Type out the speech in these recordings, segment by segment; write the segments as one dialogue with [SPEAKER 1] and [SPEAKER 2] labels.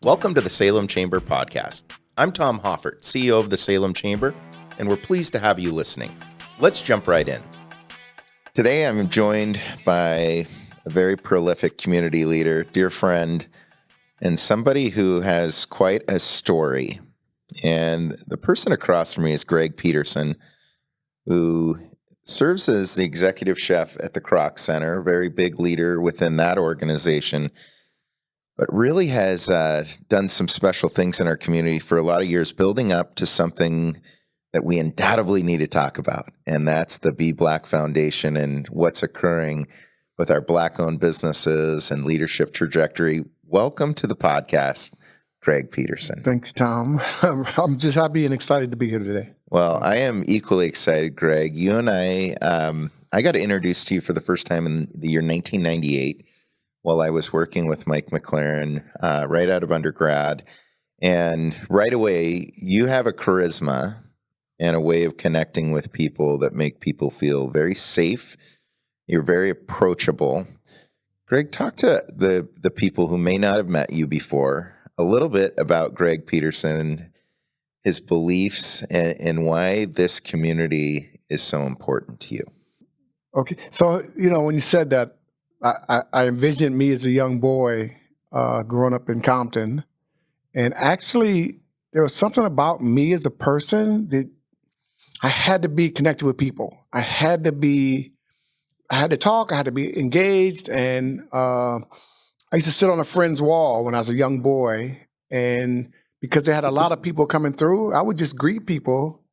[SPEAKER 1] Welcome to the Salem Chamber podcast. I'm Tom Hoffert, CEO of the Salem Chamber, and we're pleased to have you listening. Let's jump right in. Today I'm joined by a very prolific community leader, dear friend, and somebody who has quite a story. And the person across from me is Gregg Peterson, who serves as the executive chef at the Kroc Center, a very big leader within that organization, but really has done some special things in our community for a lot of years, building up to something that we undoubtedly need to talk about, and that's the Be-BLAC Foundation and what's occurring with our Black-owned businesses and leadership trajectory. Welcome to the podcast, Gregg Peterson.
[SPEAKER 2] Thanks, Tom. I'm just happy and excited to be here today.
[SPEAKER 1] Well, I am equally excited, Gregg. You and I got introduced to you for the first time in the year 1998 while I was working with Mike McLaren right out of undergrad. And right away, you have a charisma and a way of connecting with people that make people feel very safe. You're very approachable. Gregg, talk to the people who may not have met you before a little bit about Gregg Peterson, his beliefs, and why this community is so important to you.
[SPEAKER 2] Okay, so, when you said that, I envisioned me as a young boy growing up in Compton. And actually, there was something about me as a person that I had to be connected with people. I had to talk, I had to be engaged. And I used to sit on a friend's wall when I was a young boy. And because they had a lot of people coming through, I would just greet people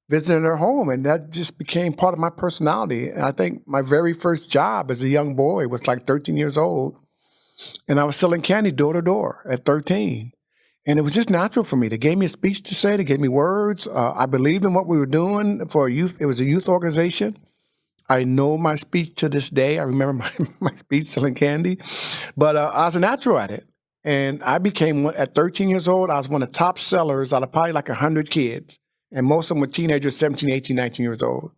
[SPEAKER 2] visiting their home. And that just became part of my personality. And I think my very first job as a young boy was like 13 years old. And I was selling candy door to door at 13. And it was just natural for me. They gave me a speech to say. They gave me words. I believed in what we were doing for a youth. It was a youth organization. I know my speech to this day. I remember my speech selling candy. But I was a natural at it. And I became, at 13 years old, I was one of the top sellers out of probably like 100 kids. And most of them were teenagers, 17, 18, 19 years old.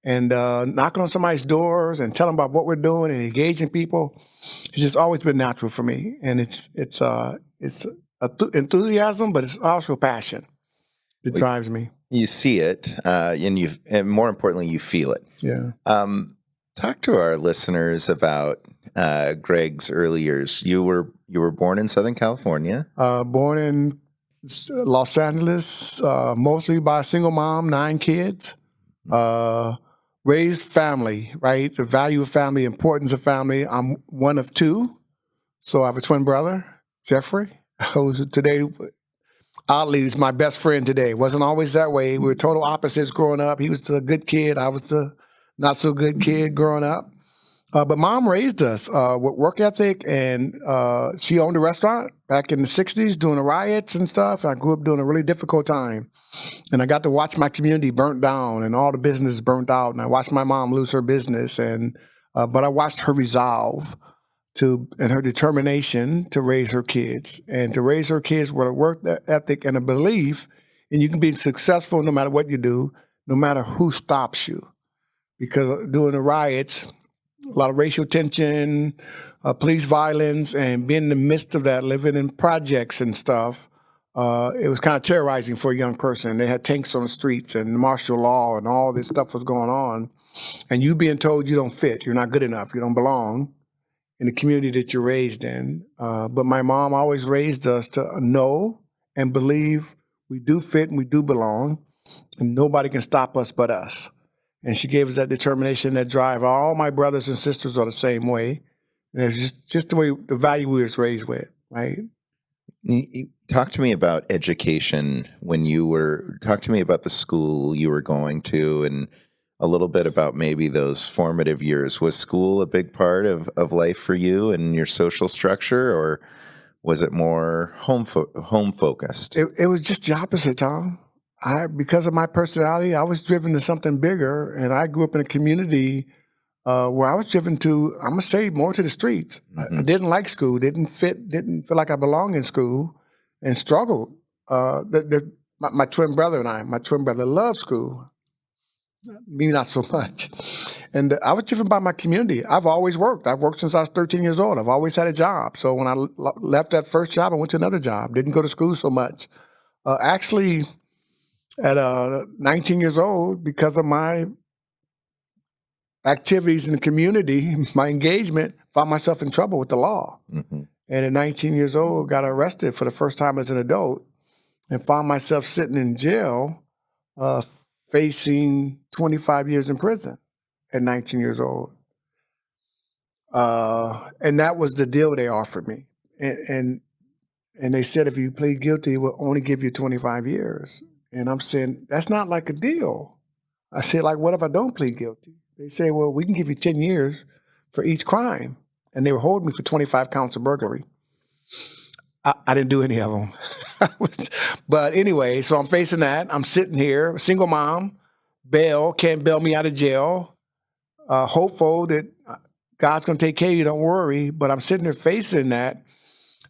[SPEAKER 2] And knocking on somebody's doors and telling them about what we're doing and engaging people, it's just always been natural for me. And it's enthusiasm, but it's also passion that drives me.
[SPEAKER 1] You see it, and more importantly, you feel it.
[SPEAKER 2] Yeah.
[SPEAKER 1] Talk to our listeners about Gregg's early years. You were born in Southern California.
[SPEAKER 2] Born in Los Angeles, mostly by a single mom, 9 kids. Raised family, right? The value of family, importance of family. I'm one of 2, so I have a twin brother, Jeffrey, who's today, oddly, is my best friend today. Wasn't always that way. We were total opposites growing up. He was the good kid. I was the not so good kid growing up. But mom raised us with work ethic, and she owned a restaurant back in the 60s during the riots and stuff. I grew up during a really difficult time. And I got to watch my community burnt down and all the business burnt out. And I watched my mom lose her business. But I watched her resolve and her determination to raise her kids, and to raise her kids with a work ethic and a belief, and you can be successful no matter what you do, no matter who stops you. Because during the riots, a lot of racial tension, police violence, and being in the midst of that, living in projects and stuff, it was kind of terrorizing for a young person. They had tanks on the streets and martial law and all this stuff was going on. And you being told you don't fit, you're not good enough, you don't belong in the community that you're raised in. But my mom always raised us to know and believe we do fit and we do belong, and nobody can stop us but us. And she gave us that determination, that drive. All my brothers and sisters are the same way. And it's just the way, the value we was raised with, right?
[SPEAKER 1] Talk to me about education talk to me about the school you were going to, and a little bit about maybe those formative years. Was school a big part of life for you and your social structure, or was it more home focused?
[SPEAKER 2] It was just the opposite, Tom. Because of my personality, I was driven to something bigger, and I grew up in a community where I was driven to, I'm gonna say, more to the streets.
[SPEAKER 1] Mm-hmm.
[SPEAKER 2] I didn't like school, didn't feel like I belonged in school, and struggled. My twin brother loved school. Me, not so much. And I was driven by my community. I've always worked. I've worked since I was 13 years old. I've always had a job. So when I left that first job, I went to another job. Didn't go to school so much. Actually, at 19 years old, because of my activities in the community, my engagement, found myself in trouble with the law.
[SPEAKER 1] Mm-hmm.
[SPEAKER 2] And at 19 years old, got arrested for the first time as an adult and found myself sitting in jail, facing 25 years in prison at 19 years old. And that was the deal they offered me. And they said, if you plead guilty, we'll only give you 25 years. And I'm saying, that's not like a deal. I said, like, what if I don't plead guilty? They say, well, we can give you 10 years for each crime. And they were holding me for 25 counts of burglary. I didn't do any of them. But anyway, so I'm facing that. I'm sitting here, single mom, bail, can't bail me out of jail, hopeful that God's going to take care of you, don't worry. But I'm sitting there facing that.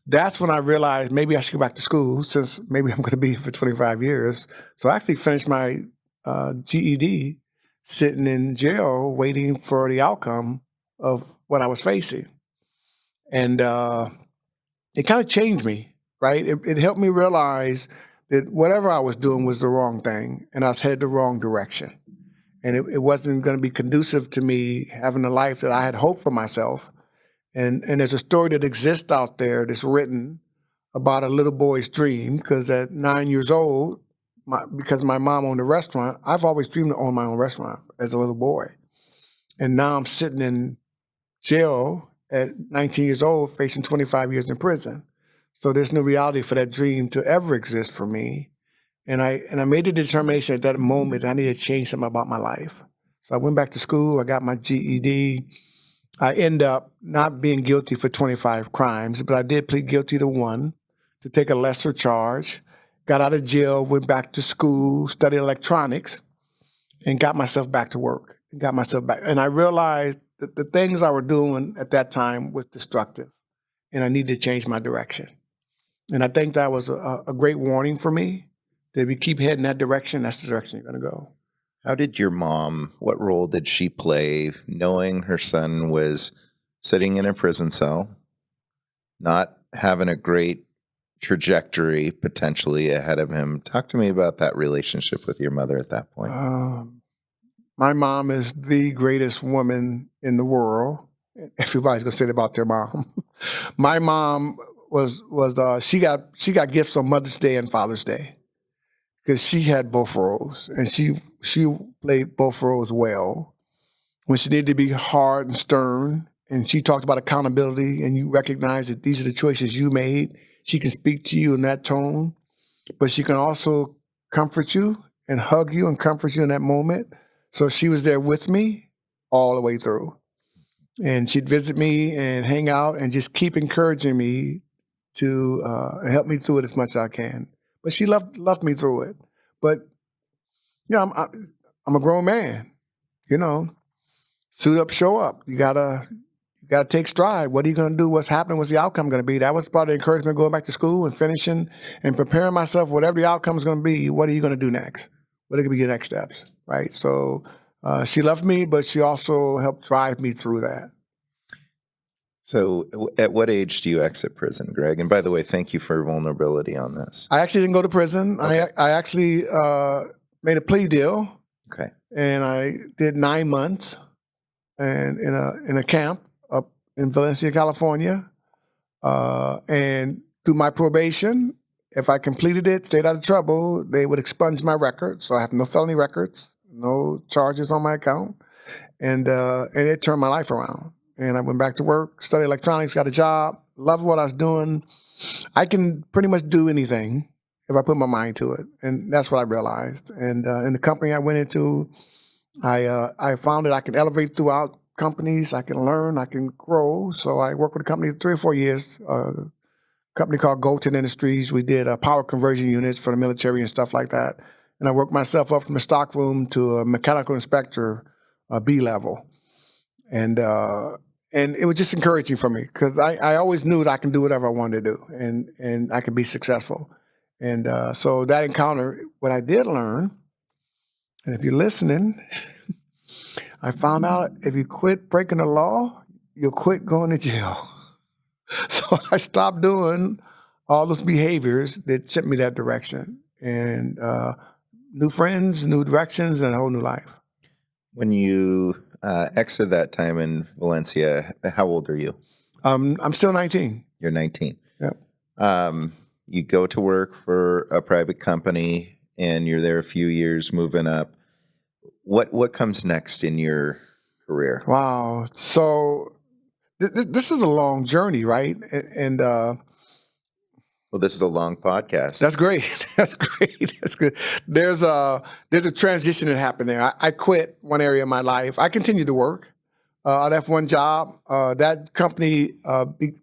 [SPEAKER 2] That's when I realized maybe I should go back to school, since maybe I'm going to be here for 25 years. So I actually finished my GED sitting in jail waiting for the outcome of what I was facing. And it kind of changed me, right? It helped me realize that whatever I was doing was the wrong thing, and I was headed the wrong direction. And it wasn't going to be conducive to me having the life that I had hoped for myself. And there's a story that exists out there that's written about a little boy's dream, because at 9 years old, because my mom owned a restaurant, I've always dreamed to own my own restaurant as a little boy. And now I'm sitting in jail at 19 years old, facing 25 years in prison. So there's no reality for that dream to ever exist for me. And I made the determination at that moment that I needed to change something about my life. So I went back to school, I got my GED. I end up not being guilty for 25 crimes, but I did plead guilty to one, to take a lesser charge. Got out of jail, went back to school, studied electronics, and got myself back to work. And I realized that the things I were doing at that time was destructive, and I needed to change my direction. And I think that was a great warning for me, that if you keep heading that direction, that's the direction you're going to go.
[SPEAKER 1] How did your mom, what role did she play, knowing her son was sitting in a prison cell, not having a great trajectory potentially ahead of him? Talk to me about that relationship with your mother at that point.
[SPEAKER 2] My mom is the greatest woman in the world. Everybody's gonna say that about their mom. My mom she got gifts on Mother's Day and Father's Day, because she had both roles, and she played both roles well. When she needed to be hard and stern, and she talked about accountability, and you recognize that these are the choices you made, she can speak to you in that tone, but she can also comfort you and hug you and comfort you in that moment. So she was there with me all the way through. And she'd visit me and hang out and just keep encouraging me to help me through it as much as I can. But she loved me through it. But you know, I'm a grown man. You know, suit up, show up. You gotta take stride. What are you gonna do? What's happening? What's the outcome gonna be? That was part of the encouragement, going back to school and finishing and preparing myself. Whatever the outcome is gonna be, what are you gonna do next? What are gonna be your next steps? Right. So she loved me, but she also helped drive me through that.
[SPEAKER 1] So at what age do you exit prison, Gregg? And by the way, thank you for your vulnerability on this.
[SPEAKER 2] I actually didn't go to prison. Okay. I actually made a plea deal.
[SPEAKER 1] Okay.
[SPEAKER 2] And I did 9 months and in a camp up in Valencia, California. And through my probation, if I completed it, stayed out of trouble, they would expunge my record. So I have no felony records, no charges on my account. And it turned my life around. And I went back to work, studied electronics, got a job, loved what I was doing. I can pretty much do anything if I put my mind to it. And that's what I realized. And in the company I went into, I found that I can elevate throughout companies. I can learn, I can grow. So I worked with a company 3 or 4 years, a company called Compton Industries. We did power conversion units for the military and stuff like that. And I worked myself up from a stockroom to a mechanical inspector, B level. And it was just encouraging for me, because I always knew that I can do whatever I wanted to do, and I could be successful. And so that encounter, what I did learn, and if you're listening, I found out if you quit breaking the law, you'll quit going to jail. So I stopped doing all those behaviors that sent me that direction, and new friends, new directions, and a whole new life.
[SPEAKER 1] When you exited that time in Valencia, how old are you?
[SPEAKER 2] I'm still 19.
[SPEAKER 1] You're 19.
[SPEAKER 2] Yep.
[SPEAKER 1] You go to work for a private company, and you're there a few years, moving up. What comes next in your career?
[SPEAKER 2] Wow. So this is a long journey, right? And
[SPEAKER 1] Well, this is a long podcast.
[SPEAKER 2] that's great. That's great. That's good. There's a transition that happened there. I quit one area of my life. I continued to work. I left one job. That company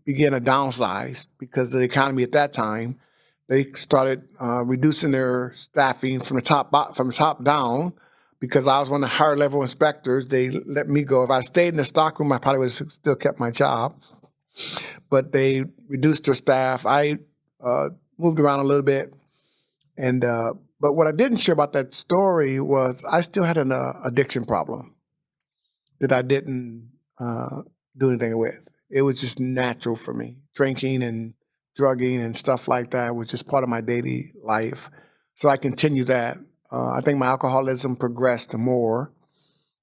[SPEAKER 2] began to downsize because of the economy at that time. They started reducing their staffing from the top down. Because I was one of the higher level inspectors, they let me go. If I stayed in the stockroom, I probably would have still kept my job. But they reduced their staff. I moved around a little bit, and but what I didn't share about that story was I still had an addiction problem that I didn't do anything with. It was just natural for me. Drinking and drugging and stuff like that was just part of my daily life. So I continued that. I think my alcoholism progressed more.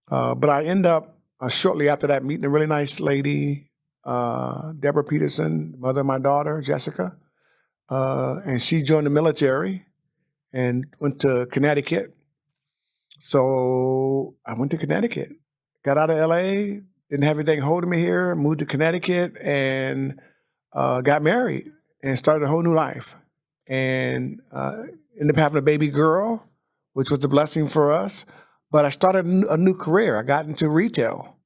[SPEAKER 2] But I end up shortly after that meeting a really nice lady, Gregg Peterson, mother of my daughter, Jessica. And she joined the military and went to Connecticut. So I went to Connecticut, got out of LA, didn't have anything holding me here, moved to Connecticut and got married and started a whole new life. And ended up having a baby girl, which was a blessing for us. But I started a new career. I got into retail.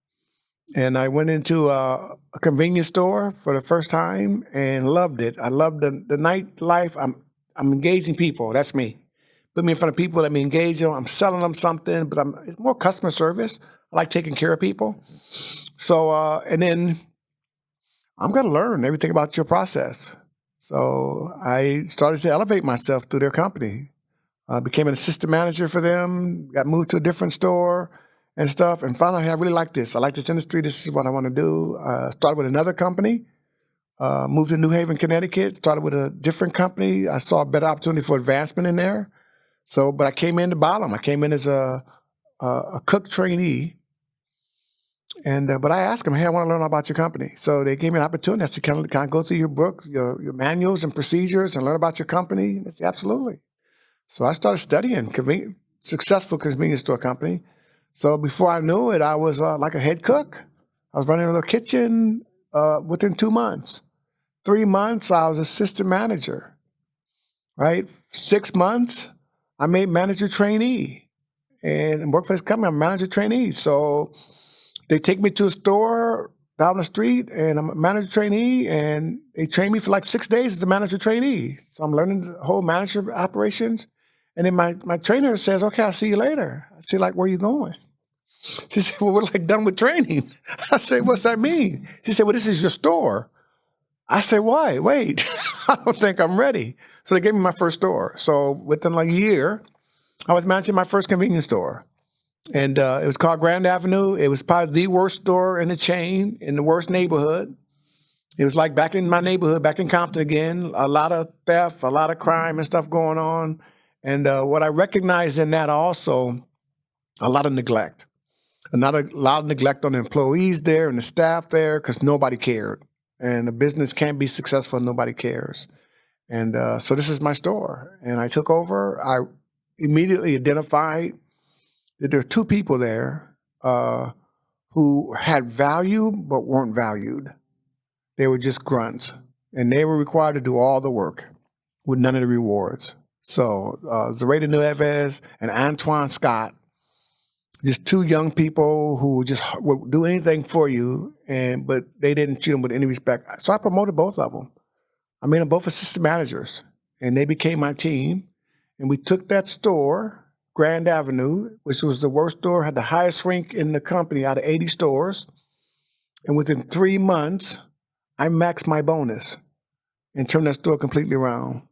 [SPEAKER 2] And I went into a convenience store for the first time and loved it. I loved the nightlife. I'm engaging people. That's me. Put me in front of people, let me engage them. I'm selling them something, but it's more customer service. I like taking care of people. So, and then I'm going to learn everything about your process. So I started to elevate myself through their company. Became an assistant manager for them, got moved to a different store and stuff, and found out, hey, I really like this. I like this industry. This is what I want to do. Started with another company, moved to New Haven, Connecticut, started with a different company. I saw a better opportunity for advancement in there. So, but I came in the bottom. I came in as a cook trainee. And but I asked them, hey, I want to learn about your company. So they gave me an opportunity to kind of go through your books, your manuals and procedures and learn about your company. And I said, absolutely. So I started studying successful convenience store company. So before I knew it, I was like a head cook. I was running a little kitchen within 2 months. 3 months, I was assistant manager, right? 6 months, I made manager trainee and worked for this company, I'm a manager trainee. So they take me to a store down the street and I'm a manager trainee and they train me for like 6 days as a manager trainee. So I'm learning the whole manager operations. And then my trainer says, okay, I'll see you later. I say, like, where are you going? She said, well, we're like done with training. I said, what's that mean? She said, well, this is your store. I said, why? Wait, I don't think I'm ready. So they gave me my first store. So within like a year, I was managing my first convenience store. And it was called Grand Avenue. It was probably the worst store in the chain, in the worst neighborhood. It was like back in my neighborhood, back in Compton again, a lot of theft, a lot of crime and stuff going on. And what I recognized in that also, a lot of neglect. A lot of neglect on the employees there and the staff there because nobody cared. And the business can't be successful if nobody cares. And so this is my store. And I took over. I immediately identified that there were two people there who had value but weren't valued. They were just grunts. And they were required to do all the work with none of the rewards. So Zoraida Nueves and Antoine Scott, just two young people who just would do anything for you, but they didn't treat them with any respect. So I promoted both of them. I made them both assistant managers, and they became my team. And we took that store, Grand Avenue, which was the worst store, had the highest rank in the company out of 80 stores. And within 3 months, I maxed my bonus and turned that store completely around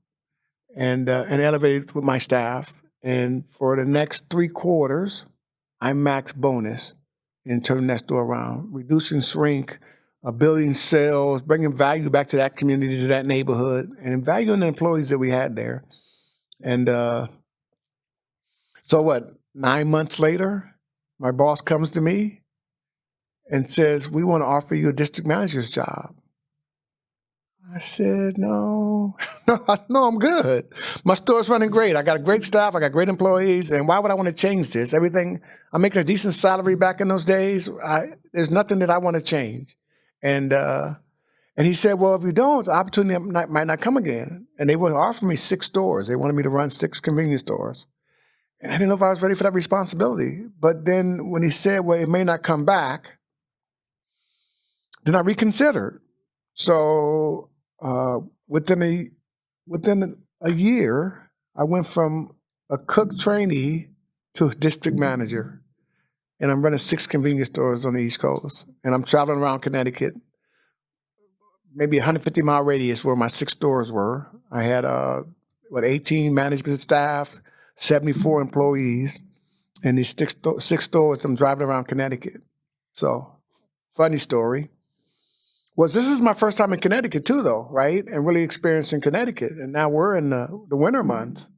[SPEAKER 2] and elevated with my staff. And for the next 3 quarters, I maxed bonus and turning that store around, reducing shrink, building sales, bringing value back to that community, to that neighborhood, and valuing the employees that we had there. And so what, 9 months later, my boss comes to me and says, we want to offer you a district manager's job. I said, no, no, I'm good. My store's running great. I got a great staff. I got great employees. And why would I want to change this? Everything, I'm making a decent salary back in those days. There's nothing that I want to change. And he said, well, if you don't, the opportunity might not come again. And they would offer me 6 stores. They wanted me to run 6 convenience stores. And I didn't know if I was ready for that responsibility. But then when he said, well, it may not come back, then I reconsidered. So within a year, I went from a cook trainee to a district manager. And I'm running 6 convenience stores on the East Coast. And I'm traveling around Connecticut, maybe 150-mile radius where my 6 stores were. I had 18 management staff, 74 employees, and these 6 stores. I'm driving around Connecticut. So, funny story. This is my first time in Connecticut too, though, right? And really experiencing Connecticut. And now we're in the winter months.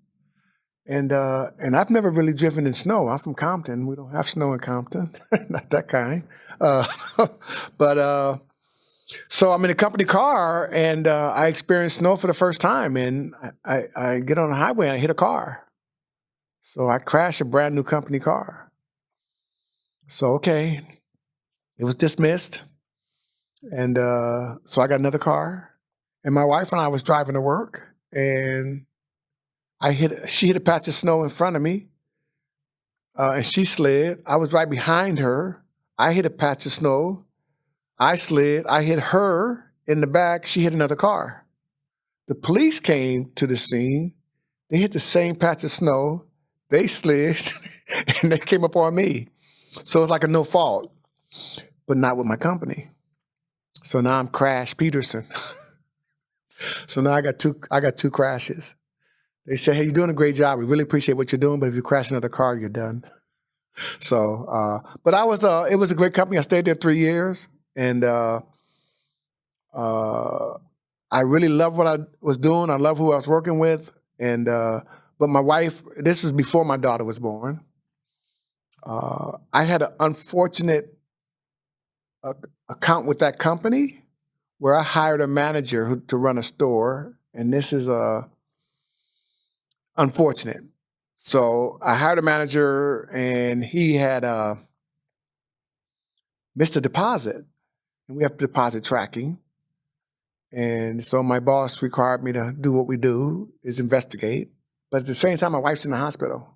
[SPEAKER 2] And I've never really driven in snow. I'm from Compton. We don't have snow in Compton, not that kind. So I'm in a company car, and I experienced snow for the first time. And I get on the highway, and I hit a car. So I crashed a brand new company car. So, okay, it was dismissed. And so I got another car. And my wife and I was driving to work, and she hit a patch of snow in front of me, and she slid. I was right behind her. I hit a patch of snow. I slid. I hit her in the back. She hit another car. The police came to the scene. They hit the same patch of snow. They slid, and they came up on me. So it's like a no fault, but not with my company. So now I'm Crash Peterson. So now I got two crashes. They say, hey, you're doing a great job. We really appreciate what you're doing, but if you crash another car, you're done. So, but it was a great company. I stayed there 3 years, and I really love what I was doing. I love who I was working with, and but my wife, this was before my daughter was born. I had an unfortunate account with that company where I hired a manager to run a store, and this is unfortunate. So I hired a manager, and he had missed a deposit, and we have deposit tracking. And so my boss required me to do what we do, is investigate. But at the same time, my wife's in the hospital,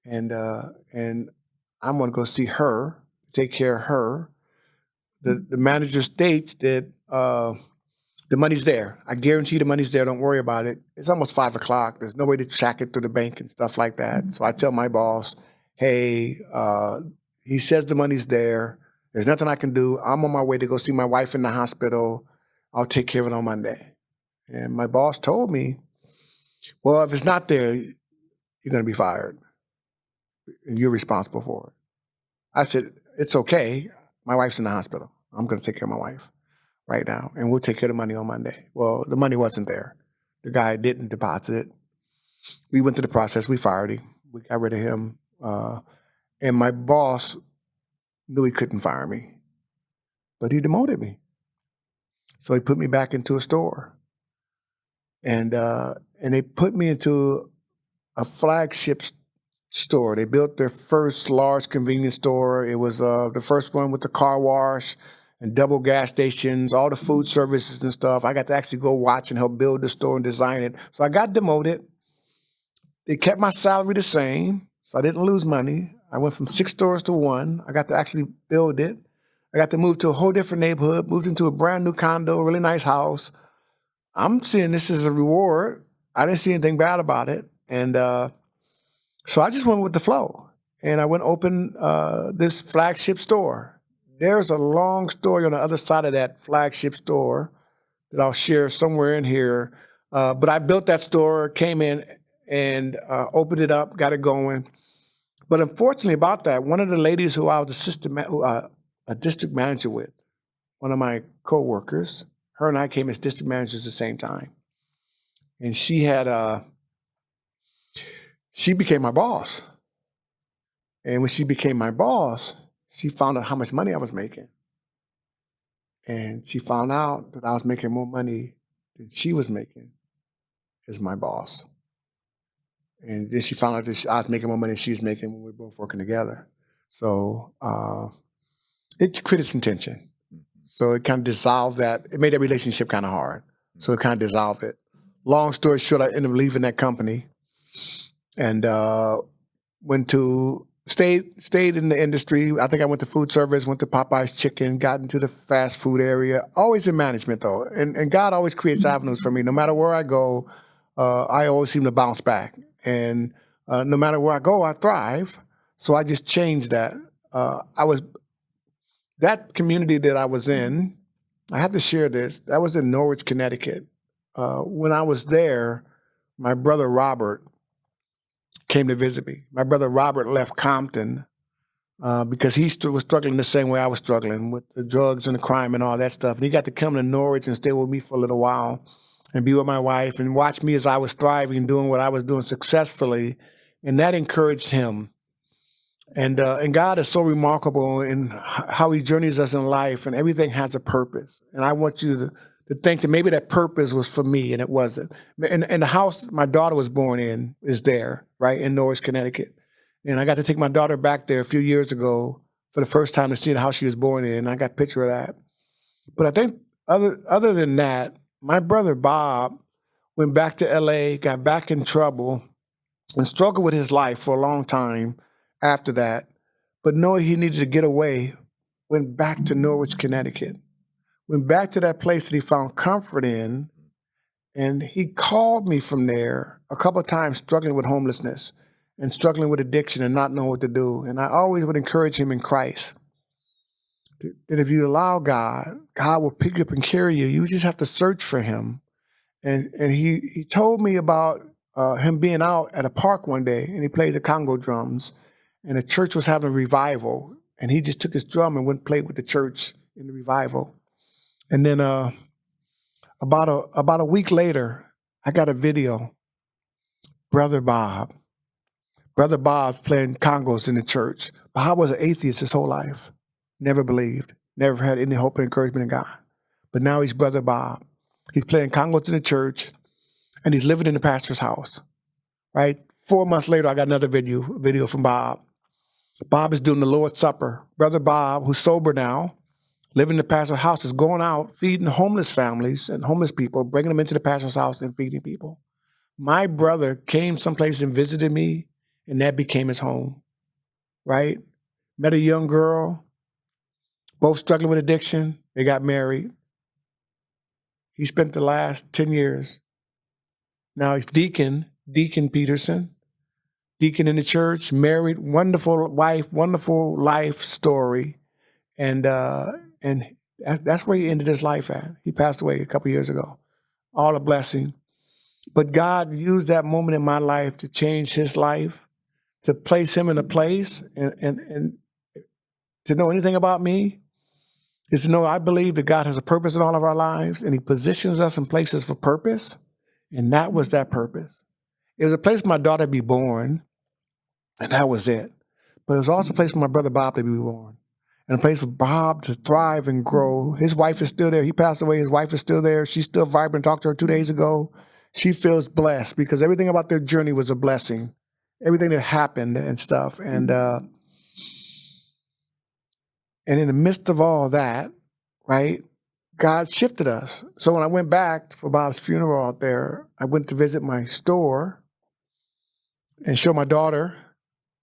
[SPEAKER 2] and I'm going to go see her, take care of her. The manager states that the money's there. I guarantee the money's there. Don't worry about it. It's almost 5 o'clock. There's no way to track it through the bank and stuff like that. So I tell my boss, hey, he says the money's there. There's nothing I can do. I'm on my way to go see my wife in the hospital. I'll take care of it on Monday. And my boss told me, well, if it's not there, you're going to be fired. And you're responsible for it. I said, it's okay. My wife's in the hospital. I'm going to take care of my wife right now, and we'll take care of the money on Monday. Well, the money wasn't there. The guy didn't deposit it. We went through the process. We fired him. We got rid of him. And my boss knew he couldn't fire me, but he demoted me. So he put me back into a store. And they put me into a flagship store. They built their first large convenience store. It was the first one with the car wash and double gas stations, all the food services and stuff. I got to actually go watch and help build the store and design it. So I got demoted. They kept my salary the same, so I didn't lose money. I went from 6 stores to 1. I got to actually build it. I got to move to a whole different neighborhood, moved into a brand new condo, really nice house. I'm seeing this as a reward. I didn't see anything bad about it. And so I just went with the flow. And I went open this flagship store. There's a long story on the other side of that flagship store that I'll share somewhere in here. But I built that store, came in and opened it up, got it going. But unfortunately about that, one of the ladies who I was a district manager with, one of my coworkers, her and I came as district managers at the same time. And she became my boss. And when she became my boss, she found out how much money I was making. And she found out that I was making more money than she was making as my boss. And then she found out that I was making more money than she was making when we were both working together. So it created some tension. So it kind of dissolved that. It made that relationship kind of hard. So it kind of dissolved it. Long story short, I ended up leaving that company and stayed in the industry. I think I went to food service, went to Popeye's Chicken, got into the fast food area, always in management though. And God always creates avenues for me. No matter where I go, I always seem to bounce back. And no matter where I go, I thrive. So I just changed that. That community that I was in, I have to share this, that was in Norwich, Connecticut. When I was there, my brother Robert came to visit me. My brother Robert left Compton because he was struggling the same way I was struggling with the drugs and the crime and all that stuff. And he got to come to Norwich and stay with me for a little while and be with my wife and watch me as I was thriving, doing what I was doing successfully. And that encouraged him. And God is so remarkable in how he journeys us in life, and everything has a purpose. And I want you to think that maybe that purpose was for me, and it wasn't. And the house my daughter was born in is there, right, in Norwich, Connecticut. And I got to take my daughter back there a few years ago for the first time to see the house she was born in, and I got a picture of that. But I think other than that, my brother Bob went back to L.A., got back in trouble, and struggled with his life for a long time after that, but knowing he needed to get away, went back to Norwich, Connecticut, went back to that place that he found comfort in, and he called me from there a couple of times struggling with homelessness and struggling with addiction and not knowing what to do. And I always would encourage him in Christ that if you allow God, God will pick you up and carry you. You just have to search for him. And he told me about him being out at a park one day, and he played the Congo drums, and the church was having a revival, and he just took his drum and went and played with the church in the revival. And then about a week later, I got a video. Brother Bob's playing congos in the church. Bob was an atheist his whole life, never believed, never had any hope and encouragement in God. But now he's Brother Bob. He's playing congos in the church, and he's living in the pastor's house, right? 4 months later, I got another video from Bob. Bob is doing the Lord's Supper. Brother Bob, who's sober now, living in the pastor's house, is going out, feeding homeless families and homeless people, bringing them into the pastor's house and feeding people. My brother came someplace and visited me, and that became his home, right? Met a young girl, both struggling with addiction. They got married. He spent the last 10 years. Now he's Deacon Peterson, deacon in the church, married, wonderful wife, wonderful life story. And that's where he ended his life at. He passed away a couple years ago. All a blessing. But God used that moment in my life to change his life, to place him in a place, and to know anything about me is to know I believe that God has a purpose in all of our lives, and he positions us in places for purpose. And that was that purpose. It was a place for my daughter to be born, and that was it. But it was also a place for my brother Bob to be born, and a place for Bob to thrive and grow. His wife is still there. He passed away. His wife is still there. She's still vibrant. Talked to her 2 days ago. She feels blessed because everything about their journey was a blessing. Everything that happened and stuff. And in the midst of all that, right, God shifted us. So when I went back for Bob's funeral out there, I went to visit my store and show my daughter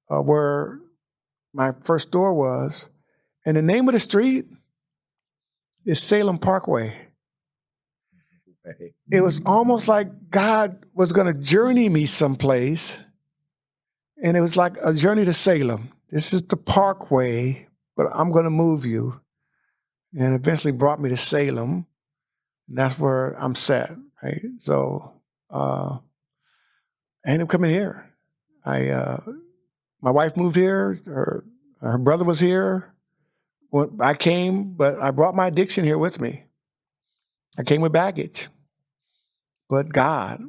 [SPEAKER 2] where my first store was. And the name of the street is Salem Parkway. It was almost like God was going to journey me someplace. And it was like a journey to Salem. This is the Parkway, but I'm going to move you. And eventually brought me to Salem. And that's where I'm set, right? So I ended up coming here. My My wife moved here. Her brother was here. When I came, but I brought my addiction here with me. I came with baggage. But God,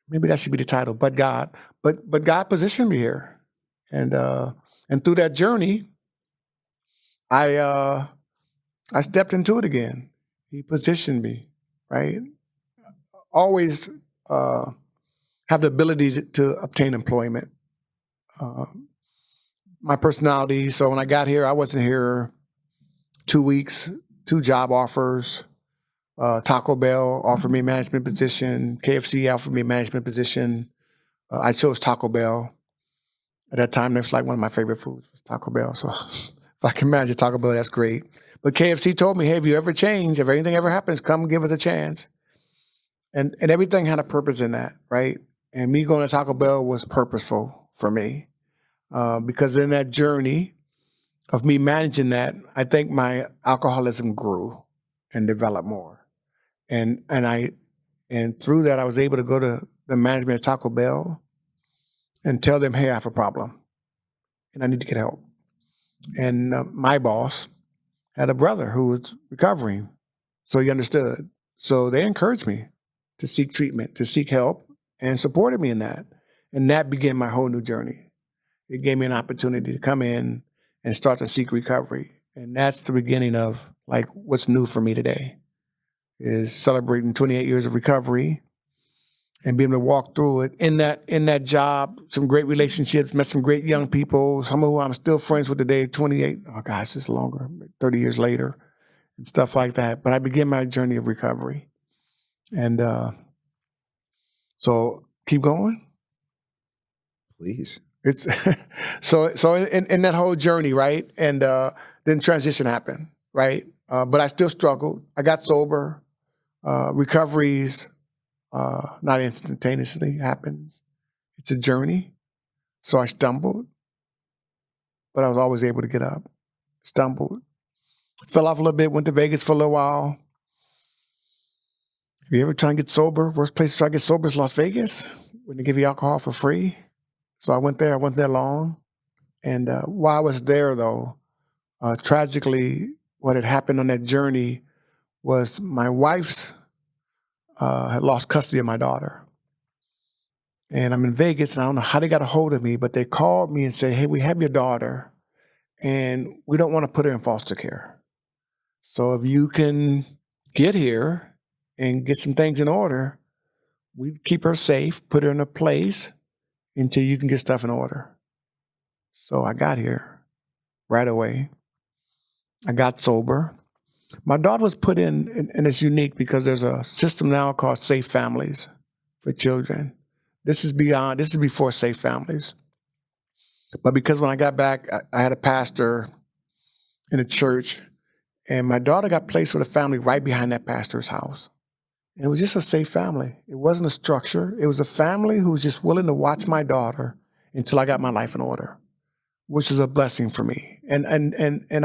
[SPEAKER 2] maybe that should be the title. But God, but God positioned me here, and through that journey, I stepped into it again. He positioned me, right? Always have the ability to obtain employment. Uh, my personality. So when I got here, I wasn't here 2 weeks, 2 job offers. Taco Bell offered me a management position. KFC offered me a management position. I chose Taco Bell. At that time, that's like one of my favorite foods was Taco Bell. So if I can manage Taco Bell, that's great. But KFC told me, hey, if you ever change, if anything ever happens, come give us a chance. And everything had a purpose in that, right? And me going to Taco Bell was purposeful for me because in that journey of me managing that, I think my alcoholism grew and developed more. And through that, I was able to go to the management of Taco Bell and tell them, hey, I have a problem and I need to get help. And my boss had a brother who was recovering, so he understood. So they encouraged me to seek treatment, to seek help, and supported me in that. And that began my whole new journey. It gave me an opportunity to come in and start to seek recovery. And that's the beginning of like what's new for me today is celebrating 28 years of recovery and being able to walk through it. In that job, some great relationships, met some great young people, some of who I'm still friends with today, 28, oh gosh, it's longer, 30 years later, and stuff like that. But I began my journey of recovery. And so keep going.
[SPEAKER 1] Please.
[SPEAKER 2] It's so in that whole journey, right? And then transition happened, right? But I still struggled. I got sober. Recoveries not instantaneously happens. It's a journey. So I stumbled, but I was always able to get up. Stumbled, fell off a little bit. Went to Vegas for a little while. If you ever try and get sober, worst place to try to get sober is Las Vegas, when they give you alcohol for free. So I went there. I went there long. And while I was there, though, tragically, what had happened on that journey was my wife's had lost custody of my daughter. And I'm in Vegas, and I don't know how they got a hold of me, but they called me and said, hey, we have your daughter, and we don't want to put her in foster care. So if you can get here and get some things in order, we keep her safe, put her in a place until you can get stuff in order. So I got here right away. I got sober. My daughter was put in, and it's unique because there's a system now called Safe Families for children. This is before Safe Families. But because when I got back, I had a pastor in a church, and my daughter got placed with a family right behind that pastor's house. And it was just a safe family. It wasn't a structure. It was a family who was just willing to watch my daughter until I got my life in order, which is a blessing for me. And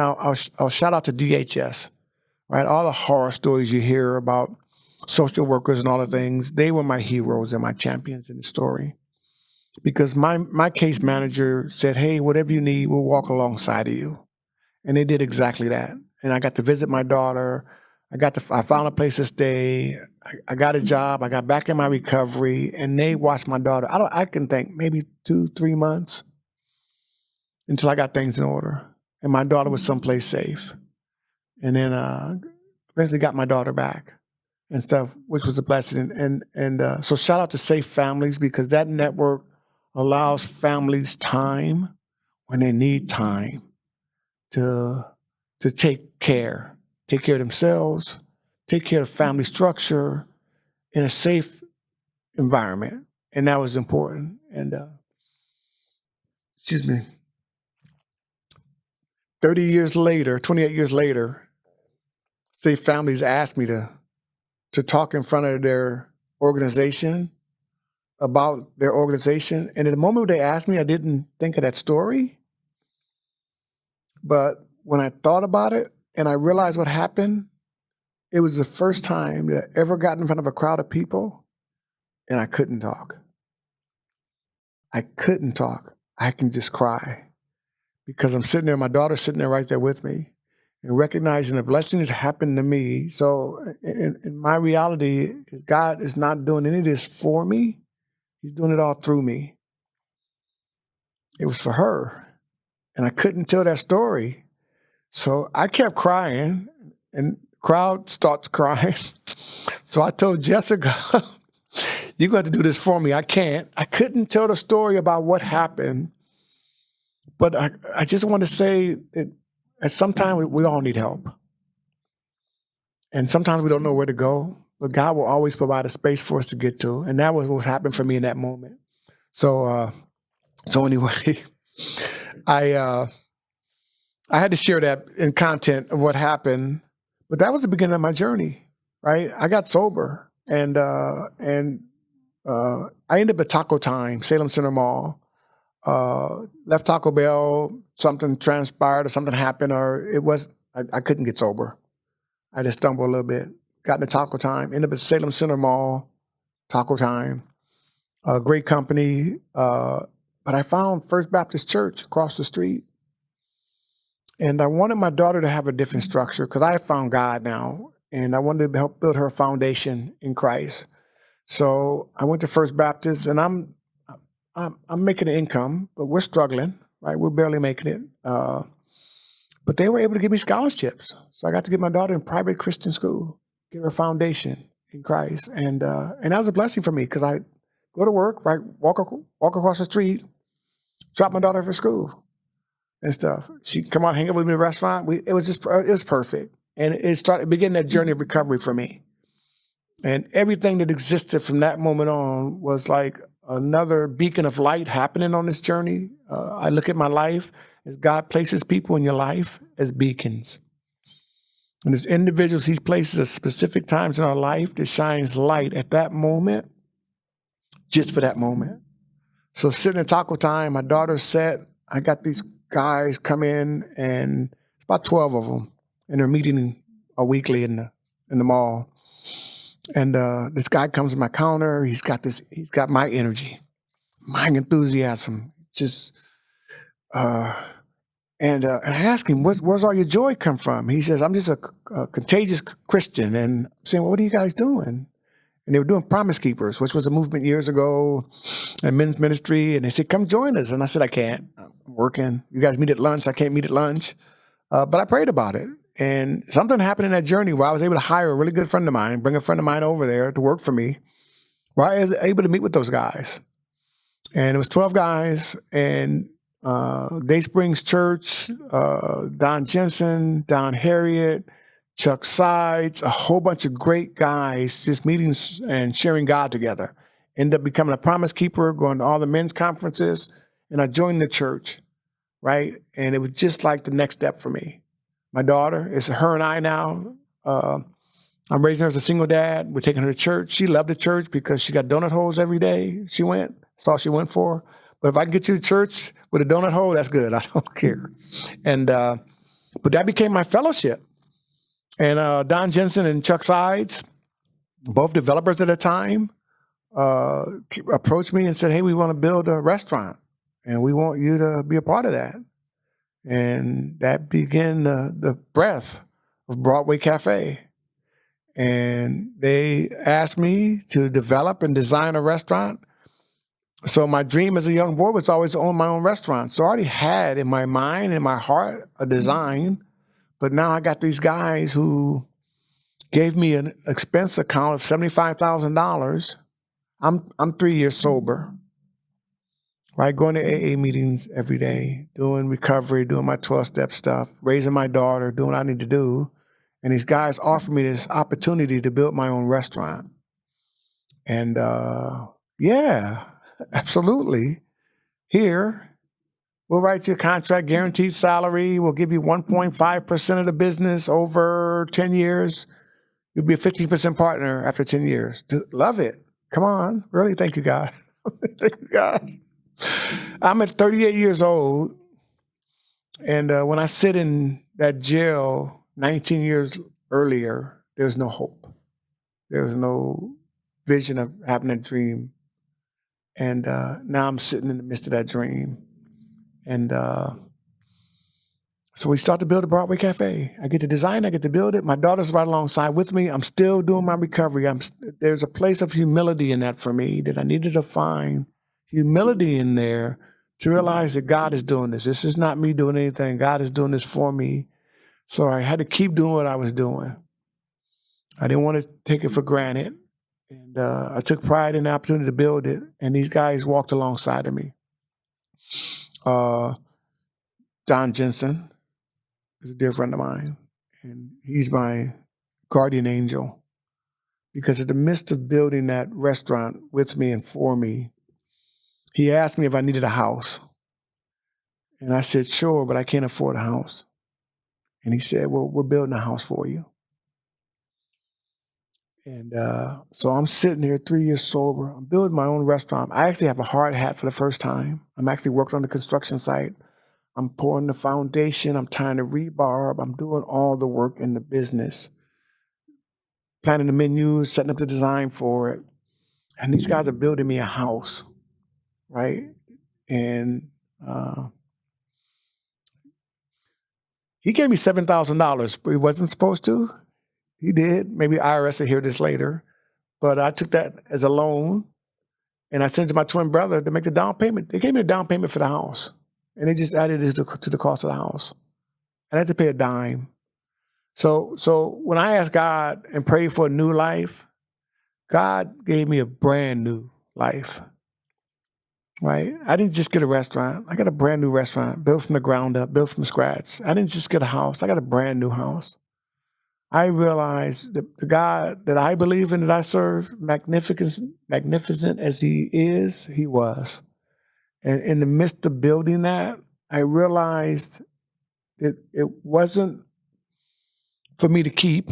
[SPEAKER 2] I'll shout out to DHS, right? All the horror stories you hear about social workers and all the things, they were my heroes and my champions in the story. Because my case manager said, hey, whatever you need, we'll walk alongside of you. And they did exactly that. And I got to visit my daughter. I found a place to stay. I got a job. I got back in my recovery, and they watched my daughter. I can think maybe 2-3 months until I got things in order. And my daughter was someplace safe. And then eventually got my daughter back and stuff, which was a blessing. And so shout out to Safe Families, because that network allows families time when they need time to take care of themselves, take care of family structure in a safe environment. And that was important. And 28 years later, Safe Families asked me to talk in front of their organization about their organization. And in the moment they asked me, I didn't think of that story. But when I thought about it and I realized what happened, it was the first time that I ever got in front of a crowd of people and I couldn't talk. I can just cry because I'm sitting there, my daughter's sitting there right there with me and recognizing the blessing that happened to me. So in my reality, God is not doing any of this for me. He's doing it all through me. It was for her. And I couldn't tell that story. So I kept crying and the crowd starts crying. So I told Jessica, you're going to have to do this for me. I can't. I couldn't tell the story about what happened. But I just want to say that sometimes we all need help. And sometimes we don't know where to go. But God will always provide a space for us to get to. And that was what happened for me in that moment. So anyway, I had to share that in content of what happened. But that was the beginning of my journey, right? I got sober. And I ended up at Taco Time, Salem Center Mall. Left Taco Bell, something transpired or something happened, or I couldn't get sober. I just stumbled a little bit. Got into Taco Time, ended up at Salem Center Mall, Taco Time. A great company. But I found First Baptist Church across the street. And I wanted my daughter to have a different structure because I had found God now. And I wanted to help build her foundation in Christ. So I went to First Baptist, and I'm making an income, but we're struggling, right? We're barely making it. But they were able to give me scholarships. So I got to get my daughter in private Christian school, get her a foundation in Christ. And that was a blessing for me because I go to work, right? Walk across the street, drop my daughter for school and stuff. She'd come out, hang out with me in the restaurant. It was perfect. And it began that journey of recovery for me. And everything that existed from that moment on was like another beacon of light happening on this journey. I look at my life as God places people in your life as beacons. And there's individuals He places at specific times in our life that shines light at that moment, just for that moment. So sitting at Taco Time, my daughter said, I got these guys come in, and it's about 12 of them, and they're meeting weekly in the mall. And this guy comes to my counter. He's got my energy, my enthusiasm. And I asked him, where's all your joy come from? He says, I'm just a contagious Christian. And I'm saying, well, what are you guys doing? And they were doing Promise Keepers, which was a movement years ago in men's ministry. And they said, come join us. And I said, I can't. I'm working. You guys meet at lunch. I can't meet at lunch. But I prayed about it. And something happened in that journey where I was able to hire a really good friend of mine, bring a friend of mine over there to work for me, where I was able to meet with those guys. And it was 12 guys, and Day Springs Church, Don Jensen, Don Harriet, Chuck Sides, a whole bunch of great guys just meeting and sharing God together. Ended up becoming a Promise Keeper, going to all the men's conferences, and I joined the church, right? And it was just like the next step for me. My daughter, it's her and I now. I'm raising her as a single dad. We're taking her to church. She loved the church because she got donut holes every day. She went. That's all she went for. But if I can get you to church with a donut hole, that's good. I don't care. And but that became my fellowship. And Don Jensen and Chuck Sides, both developers at the time, approached me and said, hey, we want to build a restaurant, and we want you to be a part of that. And that began the breath of Broadway Cafe. And they asked me to develop and design a restaurant. So my dream as a young boy was always to own my own restaurant. So I already had in my mind, in my heart, a design. But now I got these guys who gave me an expense account of $75,000. I'm 3 years sober. Right, going to AA meetings every day, doing recovery, doing my 12-step stuff, raising my daughter, doing what I need to do. And these guys offered me this opportunity to build my own restaurant. And yeah, absolutely. Here, we'll write you a contract, guaranteed salary. We'll give you 1.5% of the business over 10 years. You'll be a 15% partner after 10 years. Love it. Come on. Really? Thank you, God. Thank you, God. I'm at 38 years old, and when I sit in that jail 19 years earlier, there's no hope. There's no vision of having a dream. And now I'm sitting in the midst of that dream. And so we start to build a Broadway Cafe. I get to design, I get to build it. My daughter's right alongside with me. I'm still doing my recovery. There's a place of humility in that for me that I needed to find humility in there to realize that God is doing this. This is not me doing anything. God is doing this for me. So I had to keep doing what I was doing. I didn't want to take it for granted. And I took pride in the opportunity to build it. And these guys walked alongside of me. Don Jensen is a dear friend of mine. And he's my guardian angel. Because in the midst of building that restaurant with me and for me, he asked me if I needed a house. And I said, sure, but I can't afford a house. And he said, well, we're building a house for you. And so I'm sitting here 3 years sober. I'm building my own restaurant. I actually have a hard hat for the first time. I'm actually working on the construction site. I'm pouring the foundation. I'm tying the rebar. I'm doing all the work in the business. Planning the menus, setting up the design for it. And these guys are building me a house, right? And he gave me $7,000, but he wasn't supposed to. He did. Maybe IRS will hear this later. But I took that as a loan, and I sent it to my twin brother to make the down payment. They gave me a down payment for the house, and they just added it to the cost of the house. And I had to pay a dime. So when I asked God and prayed for a new life, God gave me a brand new life, right? I didn't just get a restaurant. I got a brand new restaurant, built from the ground up, built from scratch. I didn't just get a house. I got a brand new house. I realized that the God that I believe in, that I serve, magnificent as he is, he was. And in the midst of building that, I realized that it wasn't for me to keep,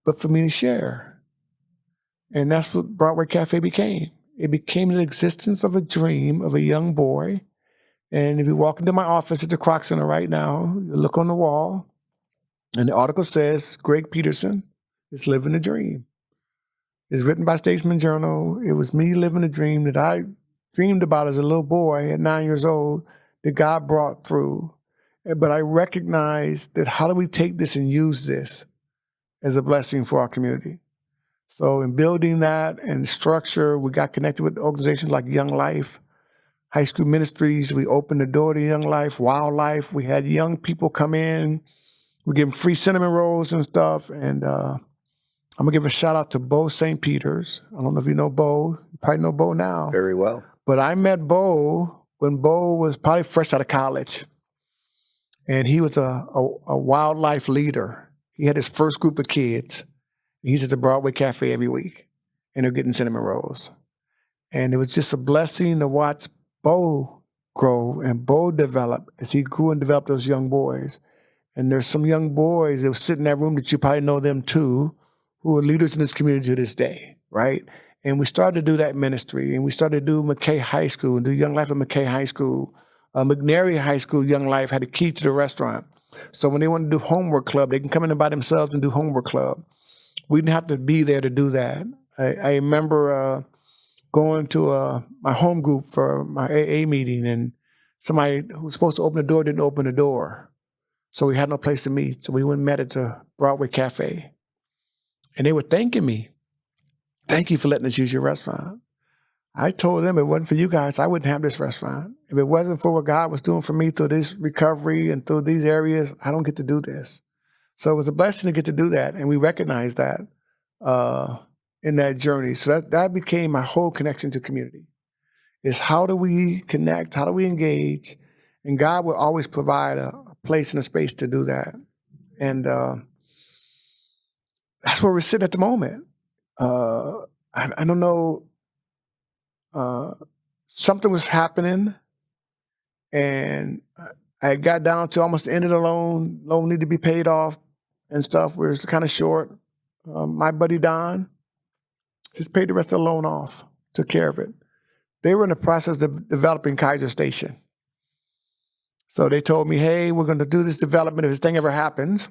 [SPEAKER 2] but for me to share. And that's what Broadway Cafe became. It became an existence of a dream of a young boy. And if you walk into my office at the Kroc Center right now, you look on the wall, and the article says, Gregg Peterson is living a dream. It's written by Statesman Journal. It was me living a dream that I dreamed about as a little boy at 9 years old that God brought through. But I recognized that how do we take this and use this as a blessing for our community? So in building that and structure, we got connected with organizations like Young Life, High School Ministries. We opened the door to Young Life, Wildlife. We had young people come in. We give them free cinnamon rolls and stuff. And I'm going to give a shout out to Bo St. Peters. I don't know if you know Bo. You probably know Bo now.
[SPEAKER 1] Very well.
[SPEAKER 2] But I met Bo when Bo was probably fresh out of college. And he was a wildlife leader. He had his first group of kids. He's at the Broadway Cafe every week. And they're getting cinnamon rolls. And it was just a blessing to watch Bo grow and Bo develop as he grew and developed those young boys. And there's some young boys that sit in that room that you probably know them too, who are leaders in this community to this day, right? And we started to do that ministry, and we started to do McKay High School and do Young Life at McKay High School. McNary High School Young Life had a key to the restaurant. So when they want to do homework club, they can come in by themselves and do homework club. We didn't have to be there to do that. I remember going to my home group for my AA meeting, and somebody who was supposed to open the door didn't open the door. So we had no place to meet. So we went and met at the Broadway Cafe. And they were thanking me. Thank you for letting us use your restaurant. I told them it wasn't for you guys, I wouldn't have this restaurant. If it wasn't for what God was doing for me through this recovery and through these areas, I don't get to do this. So it was a blessing to get to do that. And we recognized that in that journey. So that became my whole connection to community. Is how do we connect? How do we engage? And God will always provide a place and a space to do that. And that's where we're sitting at the moment. I don't know. Something was happening, and I got down to almost the end of the loan. Loan needed to be paid off and stuff. We were kind of short. My buddy Don just paid the rest of the loan off, took care of it. They were in the process of developing Kaiser Station. So they told me, hey, we're going to do this development. If this thing ever happens,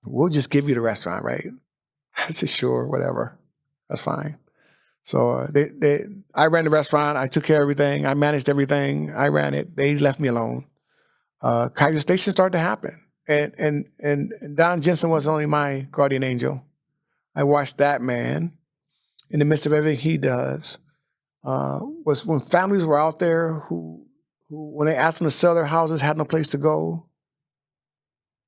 [SPEAKER 2] we'll just give you the restaurant, right? I said, sure, whatever. That's fine. So I ran the restaurant. I took care of everything. I managed everything. I ran it. They left me alone. Congregation started to happen. And Don Jensen was only my guardian angel. I watched that man in the midst of everything he does. Was when families were out there who when they asked them to sell their houses, had no place to go,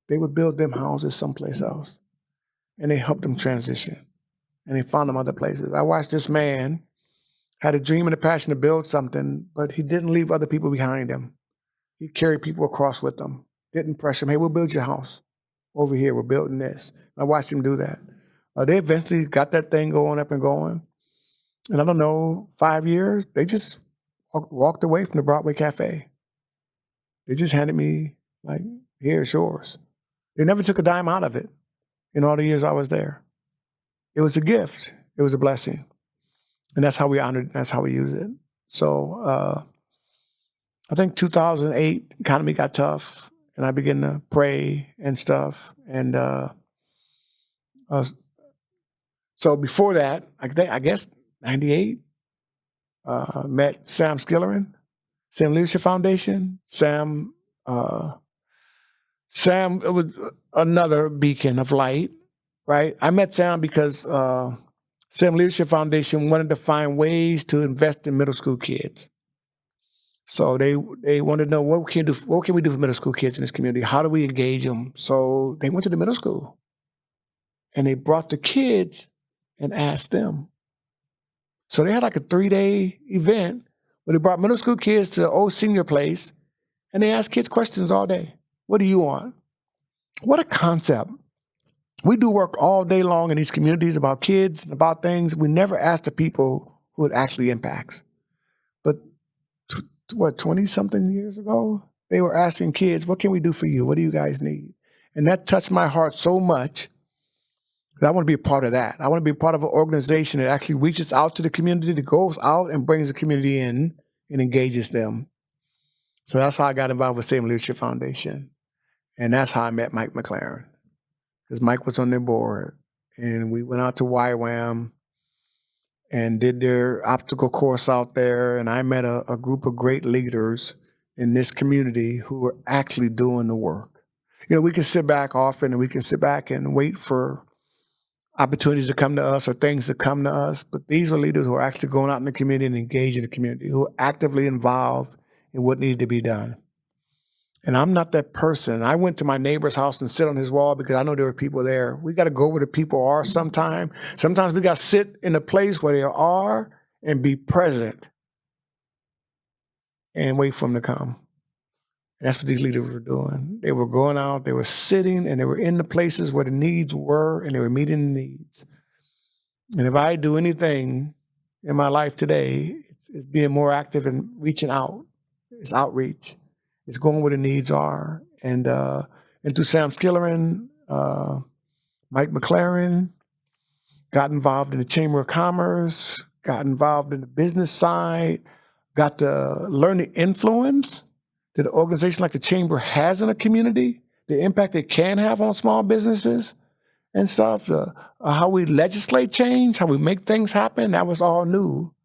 [SPEAKER 2] they would build them houses someplace else. And they helped them transition. And they found them other places. I watched this man had a dream and a passion to build something, but he didn't leave other people behind him. He carried people across with him. Didn't pressure them. Hey, we'll build your house. Over here, we're building this. I watched him do that. They eventually got that thing going up and going. And I don't know, 5 years, they just walked away from the Broadway Cafe. They just handed me, like, here, it's yours. They never took a dime out of it in all the years I was there. It was a gift. It was a blessing. And that's how we honored it. That's how we use it. So I think 2008, economy got tough, and I began to pray and stuff. And so before that, I guess 98, met Sam Skillerin, Sam Leadership Foundation. Sam was another beacon of light, right? I met Sam because Sam Leadership Foundation wanted to find ways to invest in middle school kids. So they wanted to know what can we do for middle school kids in this community? How do we engage them? So they went to the middle school and they brought the kids and asked them. So they had like a 3-day event where they brought middle school kids to the old senior place and they asked kids questions all day. What do you want? What a concept. We do work all day long in these communities about kids and about things. We never ask the people who it actually impacts. But 20-something years ago, they were asking kids, what can we do for you? What do you guys need? And that touched my heart so much that I want to be a part of that. I want to be a part of an organization that actually reaches out to the community, that goes out and brings the community in and engages them. So that's how I got involved with Salem Leadership Foundation. And that's how I met Mike McLaren, because Mike was on their board. And we went out to YWAM and did their obstacle course out there. And I met a group of great leaders in this community who were actually doing the work. You know, we can sit back often and we can sit back and wait for opportunities to come to us or things to come to us. But these were leaders who are actually going out in the community and engaging the community, who are actively involved in what needed to be done. And I'm not that person. I went to my neighbor's house and sit on his wall because I know there were people there. We got to go where the people are sometime. Sometimes we got to sit in the place where they are and be present and wait for them to come. And that's what these leaders were doing. They were going out, they were sitting, and they were in the places where the needs were, and they were meeting the needs. And if I do anything in my life today, it's being more active and reaching out. It's outreach. It's going where the needs are. And through Sam Skillerin, Mike McLaren, got involved in the Chamber of Commerce, got involved in the business side, got to learn the influence that an organization like the Chamber has in a community, the impact it can have on small businesses and stuff, how we legislate change, how we make things happen. That was all new.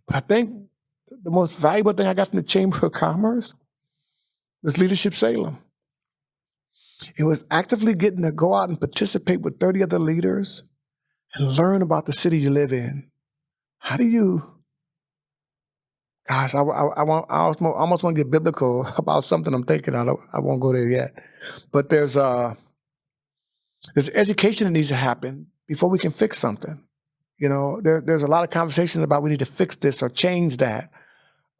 [SPEAKER 2] But I think the most valuable thing I got from the Chamber of Commerce was Leadership Salem. It was actively getting to go out and participate with 30 other leaders and learn about the city you live in. How do you, gosh, I almost want to get biblical about something I'm thinking. I won't go there yet. But there's education that needs to happen before we can fix something. You know, there's a lot of conversations about we need to fix this or change that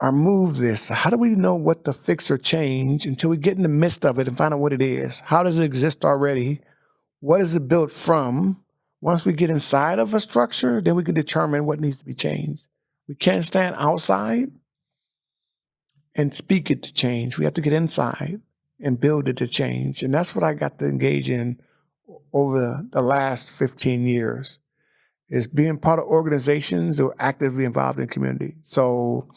[SPEAKER 2] or move this. How do we know what to fix or change until we get in the midst of it and find out what it is? How does it exist already? What is it built from? Once we get inside of a structure, then we can determine what needs to be changed. We can't stand outside and speak it to change. We have to get inside and build it to change. And that's what I got to engage in over the last 15 years, is being part of organizations that are actively involved in community. So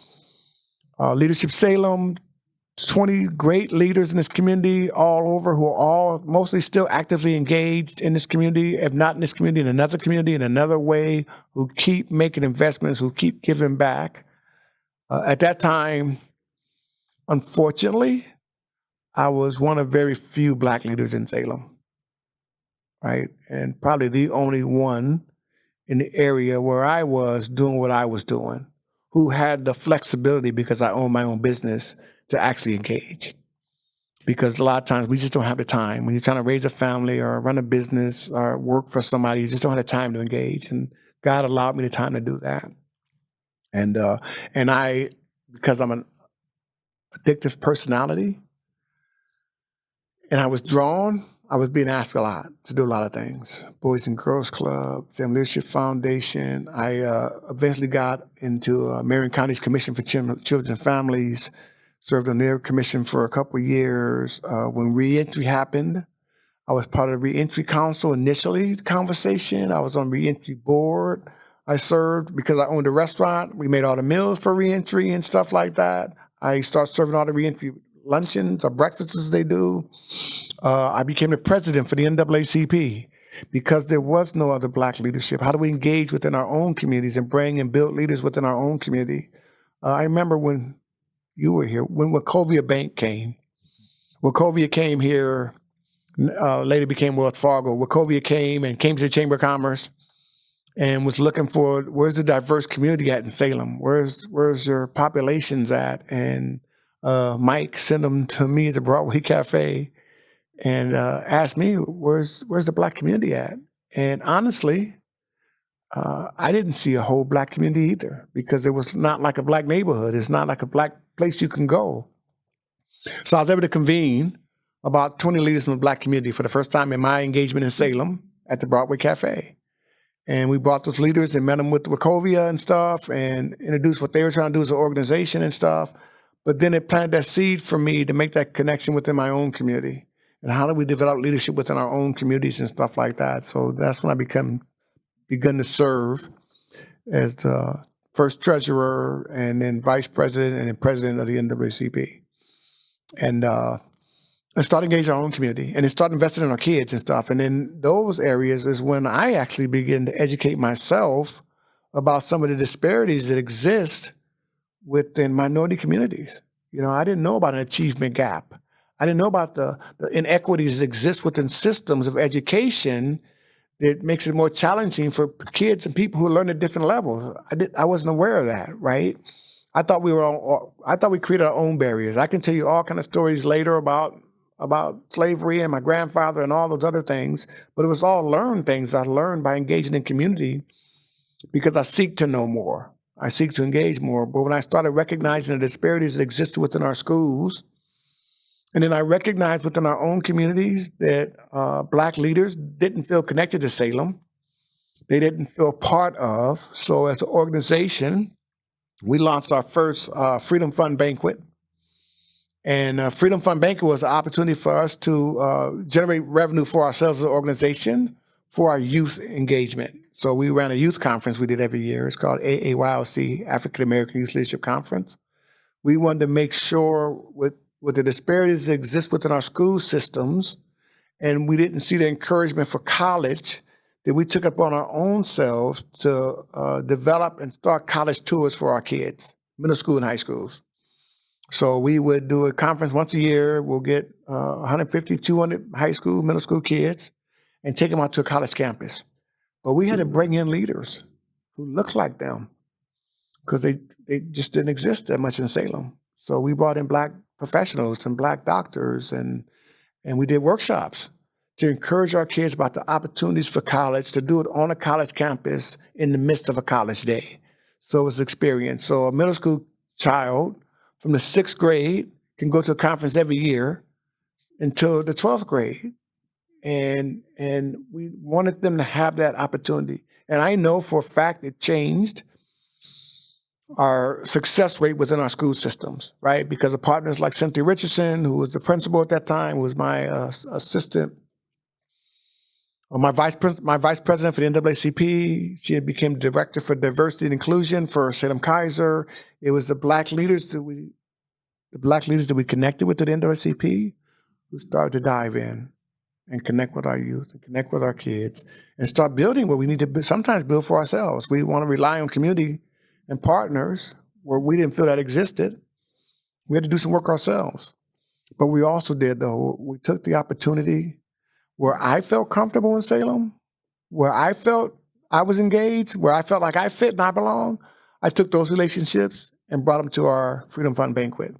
[SPEAKER 2] Leadership Salem, 20 great leaders in this community all over who are all mostly still actively engaged in this community, if not in this community, in another way, who keep making investments, who keep giving back. At that time, unfortunately, I was one of very few Black leaders in Salem, right? And probably the only one in the area where I was doing what I was doing, who had the flexibility, because I own my own business, to actually engage. Because a lot of times we just don't have the time. When you're trying to raise a family or run a business or work for somebody, you just don't have the time to engage. And God allowed me the time to do that. And I, because I'm an addictive personality, and I was being asked a lot to do a lot of things. Boys and Girls Club, Family Leadership Foundation. I eventually got into Marion County's Commission for Children and Families, served on their commission for a couple of years. When reentry happened, I was part of the reentry council initially, conversation. I was on reentry board. I served because I owned a restaurant. We made all the meals for reentry and stuff like that. I started serving all the reentry luncheons or breakfasts as they do. I became the president for the NAACP because there was no other Black leadership. How do we engage within our own communities and bring and build leaders within our own community? I remember when you were here, when Wachovia Bank came. Wachovia came here, later became Wells Fargo. Wachovia came to the Chamber of Commerce and was looking for, where's the diverse community at in Salem? Where's your populations at? And Mike sent them to me at the Broadway Cafe and asked me, where's the Black community at? And honestly, I didn't see a whole Black community either, because it was not like a Black neighborhood. It's not like a Black place you can go. So I was able to convene about 20 leaders from the Black community for the first time in my engagement in Salem at the Broadway Cafe. And we brought those leaders and met them with Wachovia and stuff and introduced what they were trying to do as an organization and stuff. But then it planted that seed for me to make that connection within my own community. And how do we develop leadership within our own communities and stuff like that? So that's when I begun to serve as the first treasurer and then vice president and then president of the NAACP. And start engaging our own community and then start investing in our kids and stuff. And in those areas is when I actually began to educate myself about some of the disparities that exist within minority communities. You know, I didn't know about an achievement gap. I didn't know about the inequities that exist within systems of education that makes it more challenging for kids and people who learn at different levels. I wasn't aware of that, right? I thought we created our own barriers. I can tell you all kind of stories later about slavery and my grandfather and all those other things, but it was all learned things I learned by engaging in community because I seek to know more. I seek to engage more. But when I started recognizing the disparities that existed within our schools, and then I recognized within our own communities that Black leaders didn't feel connected to Salem. They didn't feel part of. So as an organization, we launched our first Freedom Fund banquet. And Freedom Fund banquet was an opportunity for us to generate revenue for ourselves as an organization for our youth engagement. So we ran a youth conference we did every year. It's called AAYLC, African American Youth Leadership Conference. We wanted to make sure with the disparities that exist within our school systems, and we didn't see the encouragement for college, that we took upon our own selves to develop and start college tours for our kids, middle school and high schools. So we would do a conference once a year. We'll get 150, 200 high school, middle school kids and take them out to a college campus. But we had to bring in leaders who looked like them because they just didn't exist that much in Salem. So we brought in Black professionals and Black doctors and we did workshops to encourage our kids about the opportunities for college, to do it on a college campus in the midst of a college day. So it was an experience. So a middle school child from the 6th grade can go to a conference every year until the 12th grade. And we wanted them to have that opportunity. And I know for a fact it changed our success rate within our school systems, right? Because of partners like Cynthia Richardson, who was the principal at that time, who was my assistant, or my vice president for the NAACP. She became director for diversity and inclusion for Salem Kaiser. It was the Black leaders that we the Black leaders that we connected with at the NAACP, who started to dive in and connect with our youth and connect with our kids and start building what we need to sometimes build for ourselves. We want to rely on community and partners where we didn't feel that existed. We had to do some work ourselves. But we also did, though, we took the opportunity where I felt comfortable in Salem, where I felt I was engaged, where I felt like I fit and I belong. I took those relationships and brought them to our Freedom Fund banquet.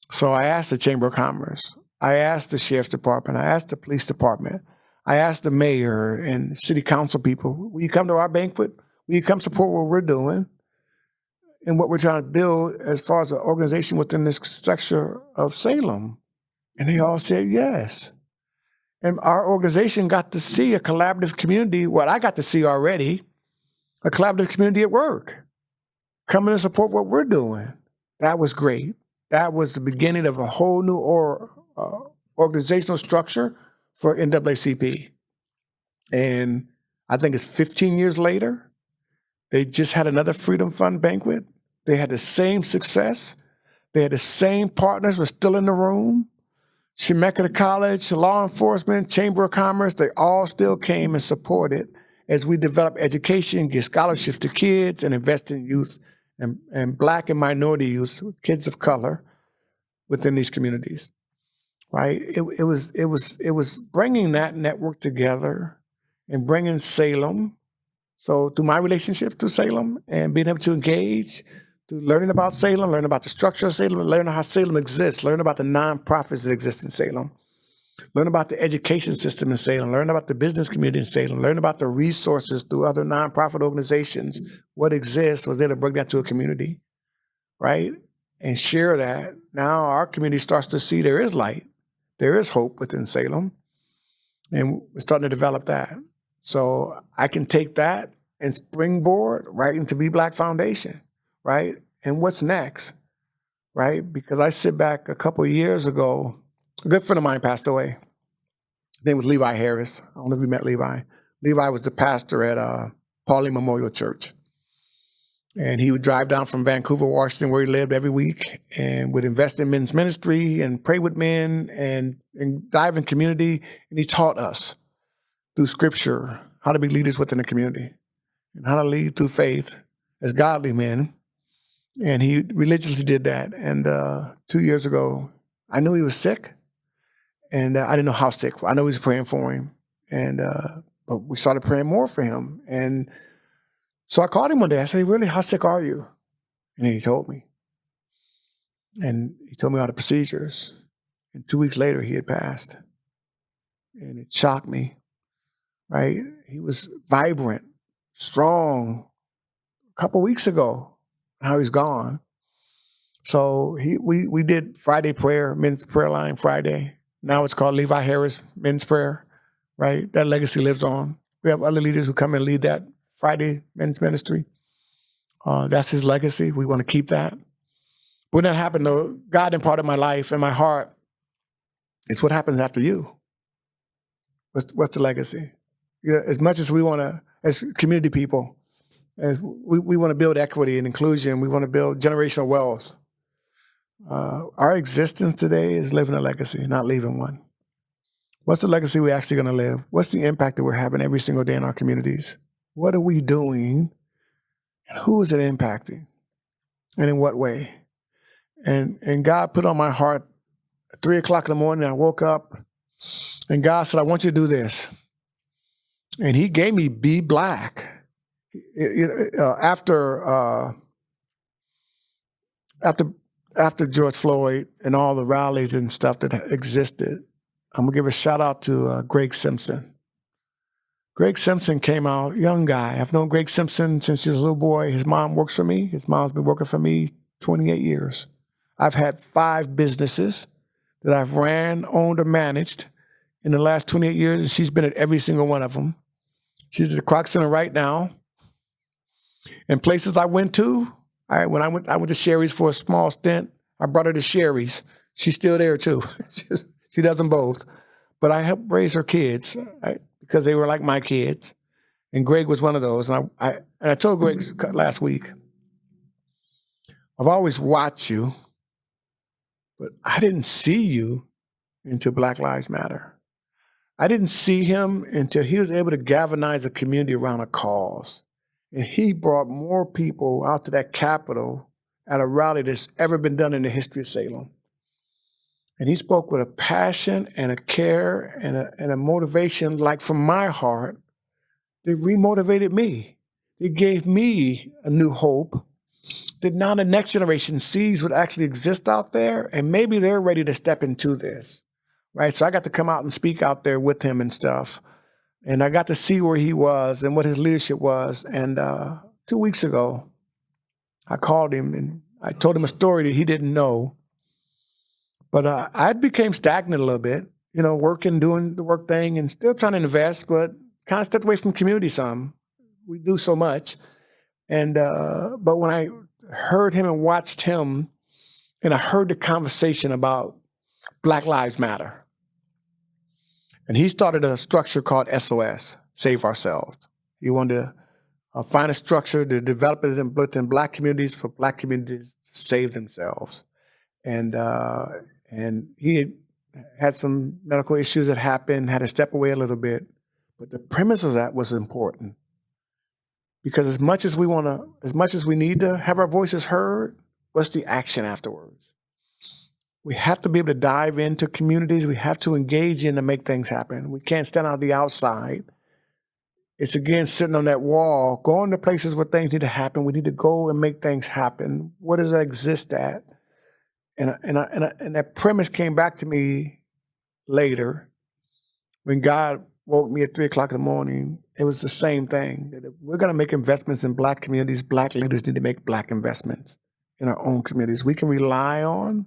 [SPEAKER 2] So I asked the Chamber of Commerce, I asked the Sheriff's Department, I asked the Police Department, I asked the mayor and city council people, will you come to our banquet? Will you come support what we're doing and what we're trying to build as far as an organization within this structure of Salem? And they all said yes. And our organization got to see a collaborative community, what I got to see already, a collaborative community at work, coming to support what we're doing. That was great. That was the beginning of a whole new organizational structure for NAACP. And I think it's 15 years later, they just had another Freedom Fund banquet. They had the same success. They had the same partners were still in the room. Chemeketa College, law enforcement, Chamber of Commerce, they all still came and supported as we develop education, give scholarships to kids, and invest in youth and Black and minority youth, kids of color within these communities. Right? It was bringing that network together and bringing Salem. So through my relationship to Salem and being able to engage, through learning about Salem, learning about the structure of Salem, learning how Salem exists, learning about the nonprofits that exist in Salem, learn about the education system in Salem, learn about the business community in Salem, learn about the resources through other nonprofit organizations, what exists, was there to bring that to a community, right? And share that. Now our community starts to see there is light, there is hope within Salem, and we're starting to develop that. So I can take that and springboard right into Be-BLAC Foundation, right? And what's next, right? Because I sit back a couple of years ago, a good friend of mine passed away. His name was Levi Harris. I don't know if you met Levi. Levi was the pastor at Pauline Memorial Church. And he would drive down from Vancouver, Washington, where he lived every week, and would invest in men's ministry and pray with men and dive in community. And he taught us through scripture how to be leaders within the community and how to lead through faith as godly men. And he religiously did that. And 2 years ago, I knew he was sick, and I didn't know how sick. I know he was praying for him, and but we started praying more for him. And so I called him one day. I said, "Really, how sick are you?" And he told me. And he told me all the procedures. And 2 weeks later, he had passed. And it shocked me, right? He was vibrant, strong a couple weeks ago. Now he's gone. So we did Friday prayer, men's prayer line Friday. Now it's called Levi Harris Men's Prayer, right? That legacy lives on. We have other leaders who come and lead that Friday men's ministry. That's his legacy. We want to keep that. When that happened, though, God imparted my life and my heart. It's what happens after you. What's the legacy? Yeah, as much as we want to, as community people, as we want to build equity and inclusion, we want to build generational wealth. Our existence today is living a legacy, not leaving one. What's the legacy we're actually going to live? What's the impact that we're having every single day in our communities? What are we doing? And who is it impacting? And in what way? And God put on my heart at 3 o'clock in the morning, I woke up and God said, I want you to do this. And he gave me Be-BLAC. After George Floyd and all the rallies and stuff that existed, I'm gonna give a shout out to Gregg Simpson. Gregg Simpson came out, young guy. I've known Gregg Simpson since he was a little boy. His mom works for me. His mom's been working for me 28 years. I've had 5 businesses that I've ran, owned, or managed in the last 28 years, and she's been at every single one of them. She's at the Kroc Center right now. And places I went to, I went to Sherry's for a small stint. I brought her to Sherry's. She's still there too. She does them both. But I helped raise her kids because they were like my kids. And Gregg was one of those. And I told Gregg last week, I've always watched you but I didn't see you until Black Lives Matter. I didn't see him until he was able to galvanize a community around a cause. And he brought more people out to that Capitol at a rally that's ever been done in the history of Salem. And he spoke with a passion and a care and a motivation like from my heart that remotivated me. It gave me a new hope that now the next generation sees what actually exists out there, and maybe they're ready to step into this, right? So I got to come out and speak out there with him and stuff. And I got to see where he was and what his leadership was. And 2 weeks ago, I called him and I told him a story that he didn't know. But I became stagnant a little bit, working, doing the work thing and still trying to invest, but kind of stepped away from community some. We do so much. And but when I heard him and watched him, and I heard the conversation about Black Lives Matter, and he started a structure called SOS, Save Ourselves. He wanted to find a structure to develop it in Black communities for Black communities to save themselves. And he had some medical issues that happened, had to step away a little bit. But the premise of that was important. Because as much as we need to have our voices heard, what's the action afterwards? We have to be able to dive into communities. We have to engage in to make things happen. We can't stand on the outside. It's again sitting on that wall, going to places where things need to happen. We need to go and make things happen. Where does that exist at? And that premise came back to me later when God woke me at 3 o'clock in the morning. It was the same thing. That if we're going to make investments in Black communities, Black leaders need to make Black investments in our own communities. We can rely on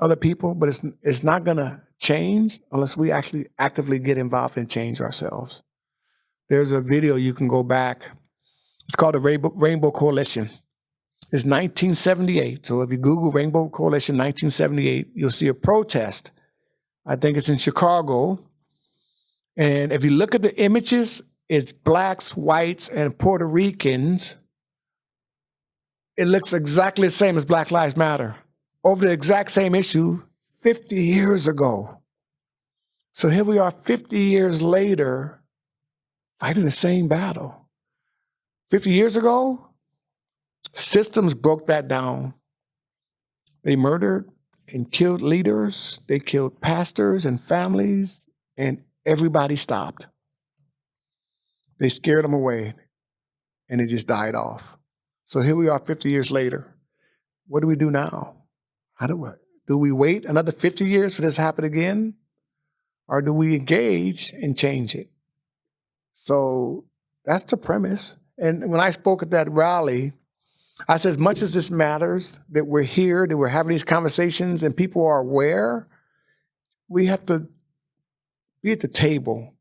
[SPEAKER 2] other people, but it's not going to change unless we actually actively get involved and change ourselves. There's a video you can go back. It's called the Rainbow Coalition. It's 1978. So if you Google Rainbow Coalition 1978, you'll see a protest. I think it's in Chicago. And if you look at the images, it's Blacks, whites, and Puerto Ricans. It looks exactly the same as Black Lives Matter over the exact same issue 50 years ago. So here we are 50 years later fighting the same battle. 50 years ago, systems broke that down. They murdered and killed leaders. They killed pastors and families, and everybody stopped. They scared them away, and it just died off. So here we are 50 years later. What do we do now? Do we wait another 50 years for this to happen again? Or do we engage and change it? So that's the premise. And when I spoke at that rally, I said, as much as this matters, that we're here, that we're having these conversations and people are aware, we have to be at the table,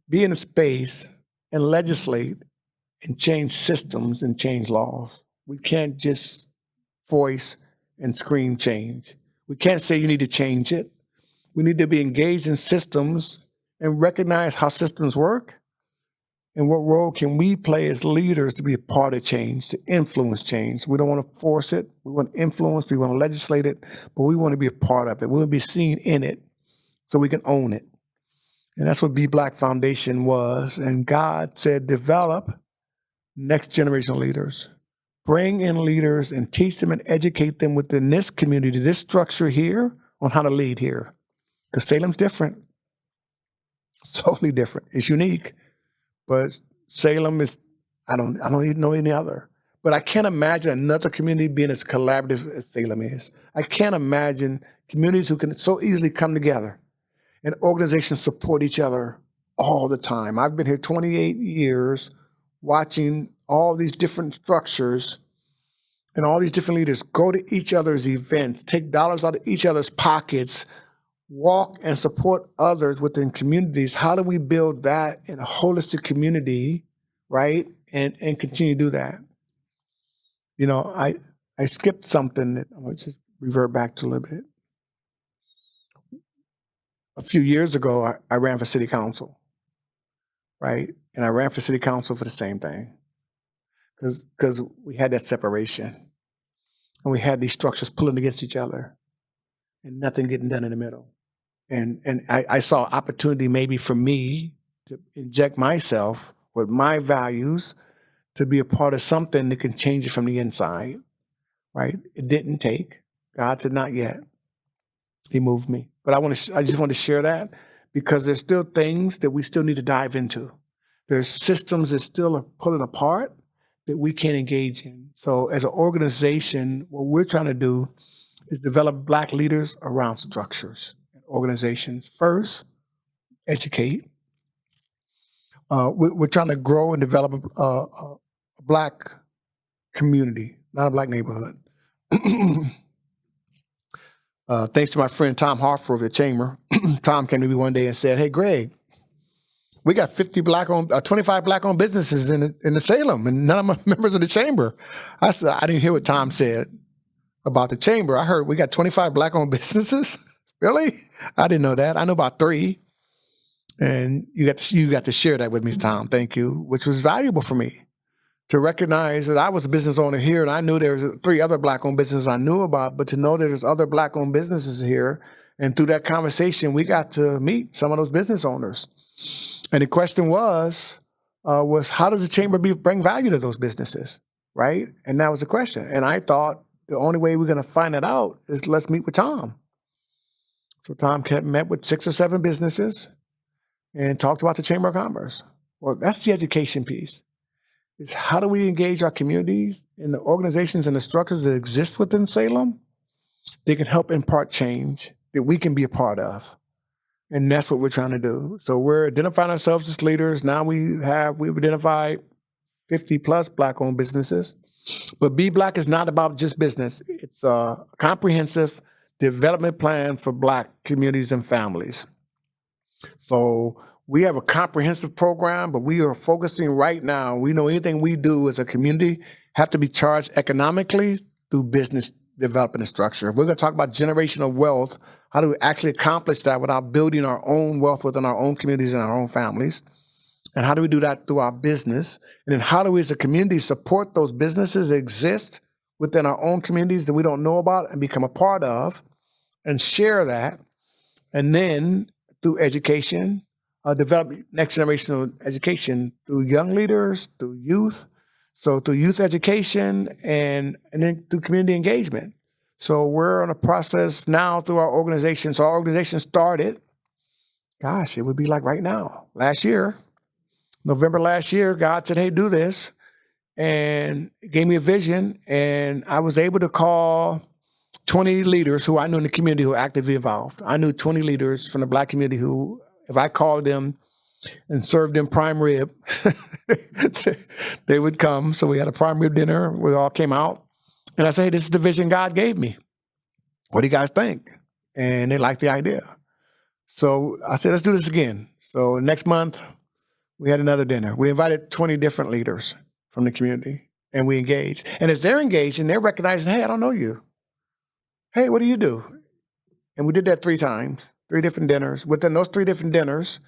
[SPEAKER 2] be in a space and legislate and change systems and change laws. We can't just voice and scream change. We can't say you need to change it. We need to be engaged in systems and recognize how systems work and what role can we play as leaders to be a part of change, to influence change. We don't want to force it. We want to influence. We want to legislate it, but we want to be a part of it. We want to be seen in it so we can own it. And that's what Be-BLAC Foundation was. And God said, develop next generation leaders. Bring in leaders and teach them and educate them within this community, this structure here, on how to lead here. Because Salem's different. It's totally different. It's unique. But Salem is, I don't even know any other. But I can't imagine another community being as collaborative as Salem is. I can't imagine communities who can so easily come together and organizations support each other all the time. I've been here 28 years watching all these different structures and all these different leaders go to each other's events, take dollars out of each other's pockets, walk and support others within communities. How do we build that in a holistic community, right? And continue to do that. You know, I skipped something that I'm going to just revert back to a little bit. A few years ago, I ran for city council, right? And I ran for city council for the same thing, because we had that separation. and we had these structures pulling against each other and nothing getting done in the middle. And I saw opportunity maybe for me to inject myself with my values to be a part of something that can change it from the inside, right? It didn't take. God said, not yet. He moved me. But I just want to share that because there's still things that we still need to dive into. There's systems that still are pulling apart that we can't engage in. So as an organization, what we're trying to do is develop Black leaders around structures and organizations. First, educate. We're trying to grow and develop a Black community, not a Black neighborhood. Thanks to my friend Tom Hartford of the Chamber. Tom came to me one day and said, "Hey, Gregg, we got 25 Black-owned businesses in the Salem, and none of them are members of the Chamber." I said, I didn't hear what Tom said about the Chamber. I heard we got 25 Black-owned businesses. Really? I didn't know that. I know about 3. And you got to share that with me, Tom. Thank you, which was valuable for me to recognize that I was a business owner here, and I knew there was 3 other Black-owned businesses I knew about, but to know that there's other Black-owned businesses here, and through that conversation, we got to meet some of those business owners. And the question was how does the Chamber bring value to those businesses, right? And that was the question. And I thought the only way we're going to find that out is let's meet with Tom. So Tom met with 6 or 7 businesses and talked about the Chamber of Commerce. Well, that's the education piece. It's how do we engage our communities and the organizations and the structures that exist within Salem that can help impart change that we can be a part of. And that's what we're trying to do. So we're identifying ourselves as leaders. Now we've identified 50 plus Black-owned businesses. But Be-BLAC is not about just business. It's a comprehensive development plan for Black communities and families. So we have a comprehensive program, but we are focusing right now. We know anything we do as a community have to be charged economically through business development and structure. If we're going to talk about generational wealth, how do we actually accomplish that without building our own wealth within our own communities and our own families? And how do we do that through our business? And then how do we as a community support those businesses that exist within our own communities that we don't know about and become a part of and share that? And then through education, develop next generational education through young leaders, through youth. So through youth education and then through community engagement. So we're on a process now through our organization. So our organization started, gosh, it would be like right now. Last year, November last year, God said, hey, do this. And gave me a vision. And I was able to call 20 leaders who I knew in the community who were actively involved. I knew 20 leaders from the Black community who, if I called them and served them prime rib, they would come. So we had a prime rib dinner. We all came out. And I said, hey, this is the vision God gave me. What do you guys think? And they liked the idea. So I said, let's do this again. So next month, we had another dinner. We invited 20 different leaders from the community, and we engaged. And as they're engaged, and they're recognizing, hey, I don't know you. Hey, what do you do? And we did that 3 times, 3 different dinners. Within those 3 different dinners,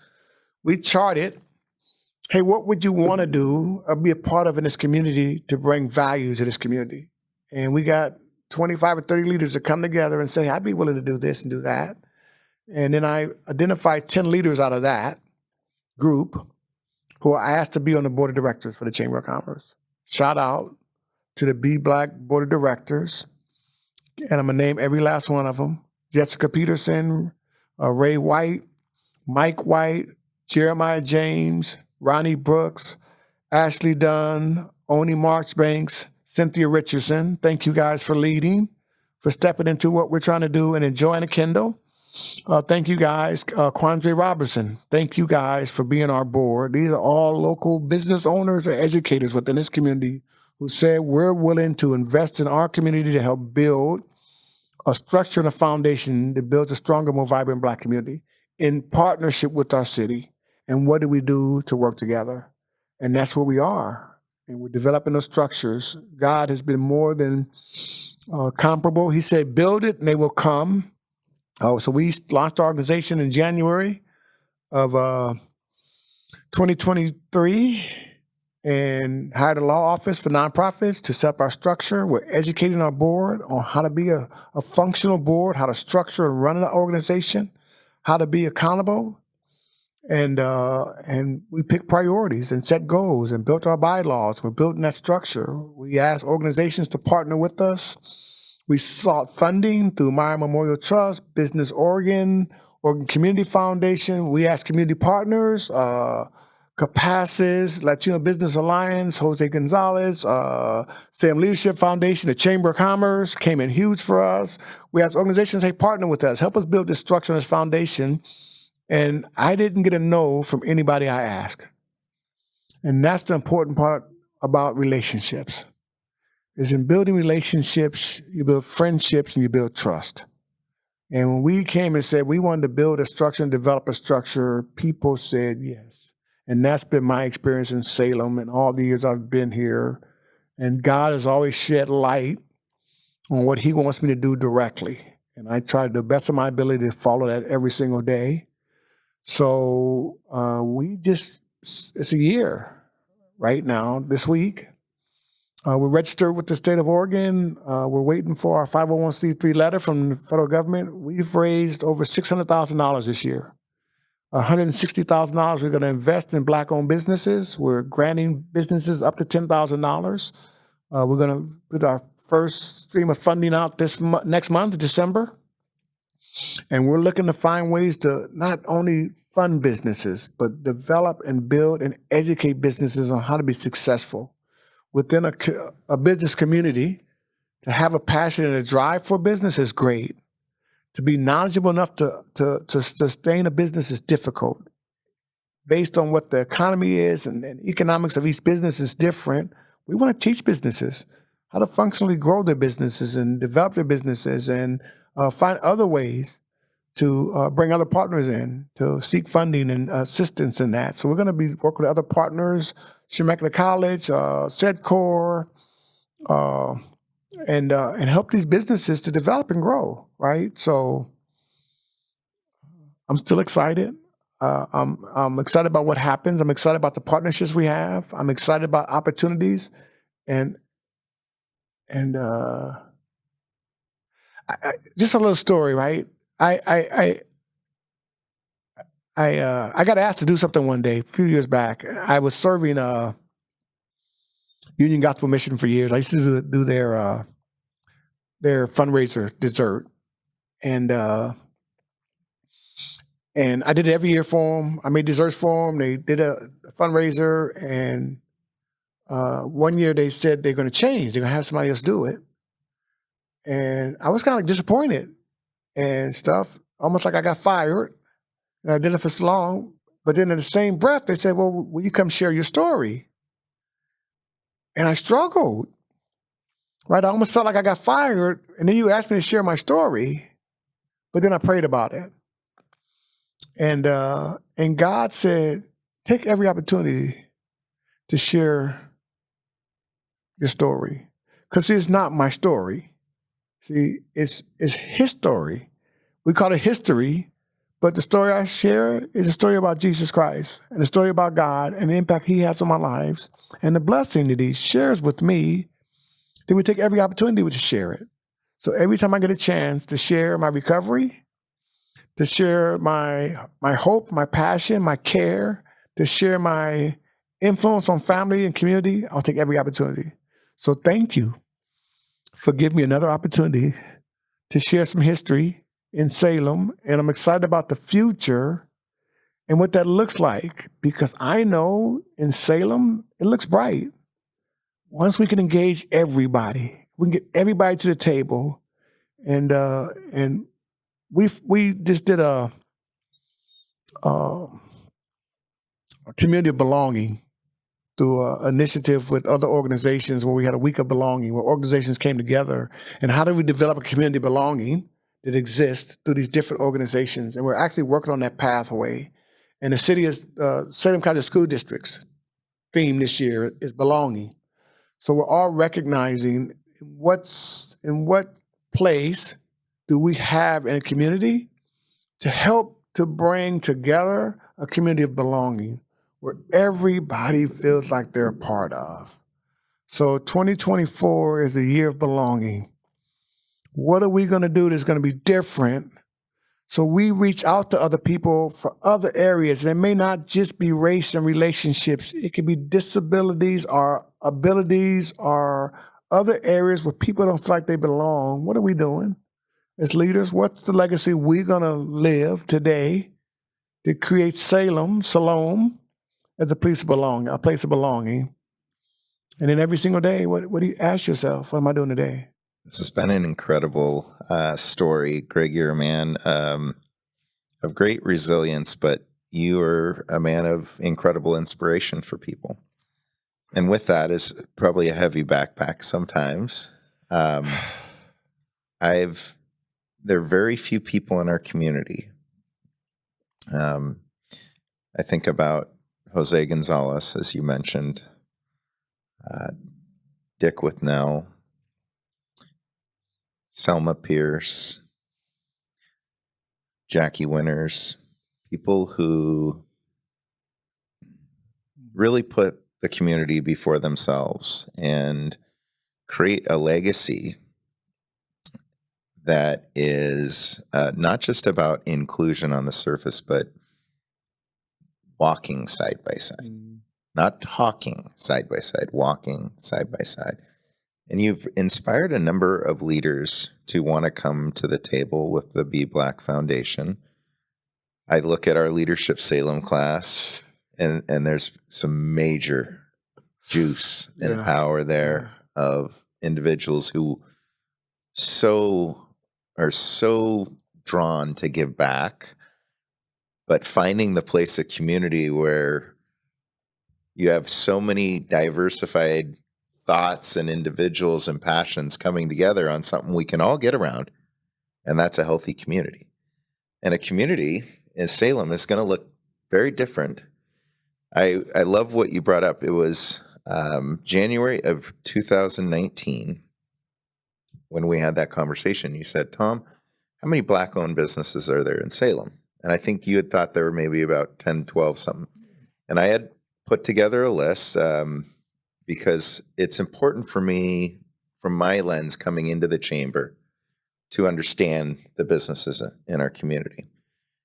[SPEAKER 2] we charted, hey, what would you want to do or be a part of in this community to bring value to this community? And we got 25 or 30 leaders to come together and say, I'd be willing to do this and do that. And then I identified 10 leaders out of that group who I asked to be on the board of directors for the Chamber of Commerce. Shout out to the Be-BLAC board of directors. And I'm going to name every last one of them. Jessica Peterson, Ray White, Mike White, Jeremiah James, Ronnie Brooks, Ashley Dunn, Oni Marchbanks, Cynthia Richardson. Thank you guys for leading, for stepping into what we're trying to do and enjoying a Kindle. Thank you guys. Quandre Robertson, thank you guys for being our board. These are all local business owners or educators within this community who said we're willing to invest in our community to help build a structure and a foundation that builds a stronger, more vibrant Black community in partnership with our city. And what do we do to work together? And that's where we are. And we're developing those structures. God has been more than comparable. He said, build it and they will come. Oh, so we launched our organization in January of 2023. and hired a law office for nonprofits to set up our structure. We're educating our board on how to be a functional board, how to structure and run an organization, how to be accountable. And we picked priorities and set goals and built our bylaws. We're building that structure. We asked organizations to partner with us. We sought funding through Meyer Memorial Trust, Business Oregon Community Foundation. We asked community partners, Capacis, Latino Business Alliance, Jose Gonzalez, Salem Leadership Foundation, the Chamber of Commerce came in huge for us. We asked organizations, hey, partner with us, help us build this structure and this foundation. And I didn't get a no from anybody I asked. And that's the important part about relationships. Is in building relationships, you build friendships and you build trust. And when we came and said we wanted to build a structure and develop a structure, people said yes. And that's been my experience in Salem and all the years I've been here. And God has always shed light on what he wants me to do directly. And I try to the best of my ability to follow that every single day. So it's a year right now, this week. We're registered with the state of Oregon. We're waiting for our 501c3 letter from the federal government. We've raised over $600,000 this year. $160,000 we're going to invest in Black-owned businesses. We're granting businesses up to $10,000. We're going to put our first stream of funding out next month, December. And we're looking to find ways to not only fund businesses, but develop and build and educate businesses on how to be successful within a business community. To have a passion and a drive for business is great. To be knowledgeable enough to sustain a business is difficult. Based on what the economy is and economics of each business is different, we want to teach businesses how to functionally grow their businesses and develop their businesses and find other ways to bring other partners in to seek funding and assistance in that. So we're going to be working with other partners, Chemeketa College, SEDCOR, and help these businesses to develop and grow, right? So I'm still excited. I'm excited about what happens. I'm excited about the partnerships we have. I'm excited about opportunities, and just a little story, right? I got asked to do something one day a few years back. I was serving Union Gospel Mission for years. I used to do their fundraiser dessert, and I did it every year for them. I made desserts for them. They did a fundraiser, and one year they said they're going to change. They're going to have somebody else do it, and I was kind of disappointed and stuff, almost like I got fired. And I did it for so long, but then in the same breath, they said, well, will you come share your story? And I struggled, right? I almost felt like I got fired, and then you asked me to share my story, but then I prayed about it. And God said, take every opportunity to share your story, because it's not my story. See, it's his story. We call it history, but the story I share is a story about Jesus Christ and a story about God and the impact he has on my lives and the blessing that he shares with me. Then we take every opportunity to share it. So every time I get a chance to share my recovery, to share my hope, my passion, my care, to share my influence on family and community, I'll take every opportunity. So thank you for giving me another opportunity to share some history in Salem. And I'm excited about the future and what that looks like, because I know in Salem, it looks bright. Once we can engage everybody, we can get everybody to the table. And we just did a community of belonging through an initiative with other organizations where we had a week of belonging, where organizations came together. And how do we develop a community of belonging that exists through these different organizations? And we're actually working on that pathway. And the city is Salem County School District's theme this year is belonging. So we're all recognizing in what place do we have in a community to help to bring together a community of belonging, where everybody feels like they're a part of. So 2024 is the year of belonging. What are we going to do that's going to be different? So we reach out to other people for other areas. And it may not just be race and relationships. It could be disabilities or abilities or other areas where people don't feel like they belong. What are we doing as leaders? What's the legacy we're going to live today to create Salem as a place of belonging? And then every single day, what do you ask yourself? What am I doing today?
[SPEAKER 1] This has been an incredible story. Gregg, you're a man of great resilience, but you are a man of incredible inspiration for people. And with that is probably a heavy backpack sometimes. There are very few people in our community. I think about Jose Gonzalez, as you mentioned, Dick Withnell, Selma Pierce, Jackie Winters, people who really put the community before themselves and create a legacy that is not just about inclusion on the surface, but walking side by side, not talking side by side, walking side by side. And you've inspired a number of leaders to want to come to the table with the Be-BLAC Foundation. I look at our Leadership Salem class, and there's some major juice and power there of individuals who are so drawn to give back, but finding the place of community where you have so many diversified thoughts and individuals and passions coming together on something we can all get around, and that's a healthy community. And a community in Salem is going to look very different. I love what you brought up. It was January of 2019 when we had that conversation. You said, Tom, how many Black-owned businesses are there in Salem? And I think you had thought there were maybe about 10, 12 something. And I had put together a list because it's important for me, from my lens coming into the chamber, to understand the businesses in our community.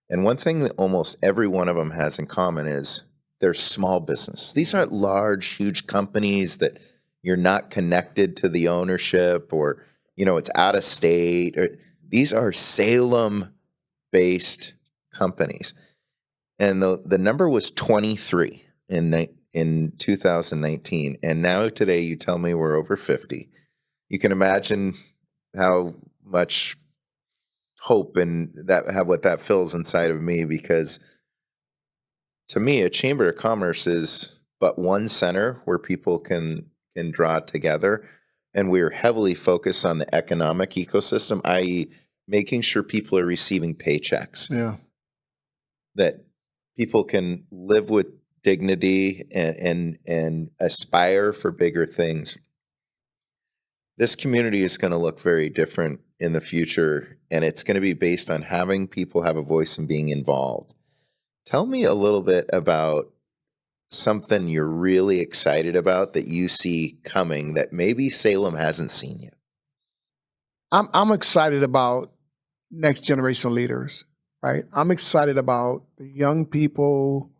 [SPEAKER 1] And one thing that almost every one of them has in common is they're small business. These aren't large, huge companies that you're not connected to the ownership, or, it's out of state. These are Salem-based companies. And the number was 23 in 2019. And now today you tell me we're over 50. You can imagine how much hope and what that fills inside of me, because to me, a chamber of commerce is but one center where people can draw together. And we're heavily focused on the economic ecosystem, i.e., making sure people are receiving paychecks.
[SPEAKER 2] Yeah.
[SPEAKER 1] That people can live with dignity and aspire for bigger things. This community is going to look very different in the future, and it's going to be based on having people have a voice and being involved. Tell me a little bit about something you're really excited about that you see coming that maybe Salem hasn't seen yet.
[SPEAKER 2] I'm excited about next generation leaders, right? I'm excited about the young people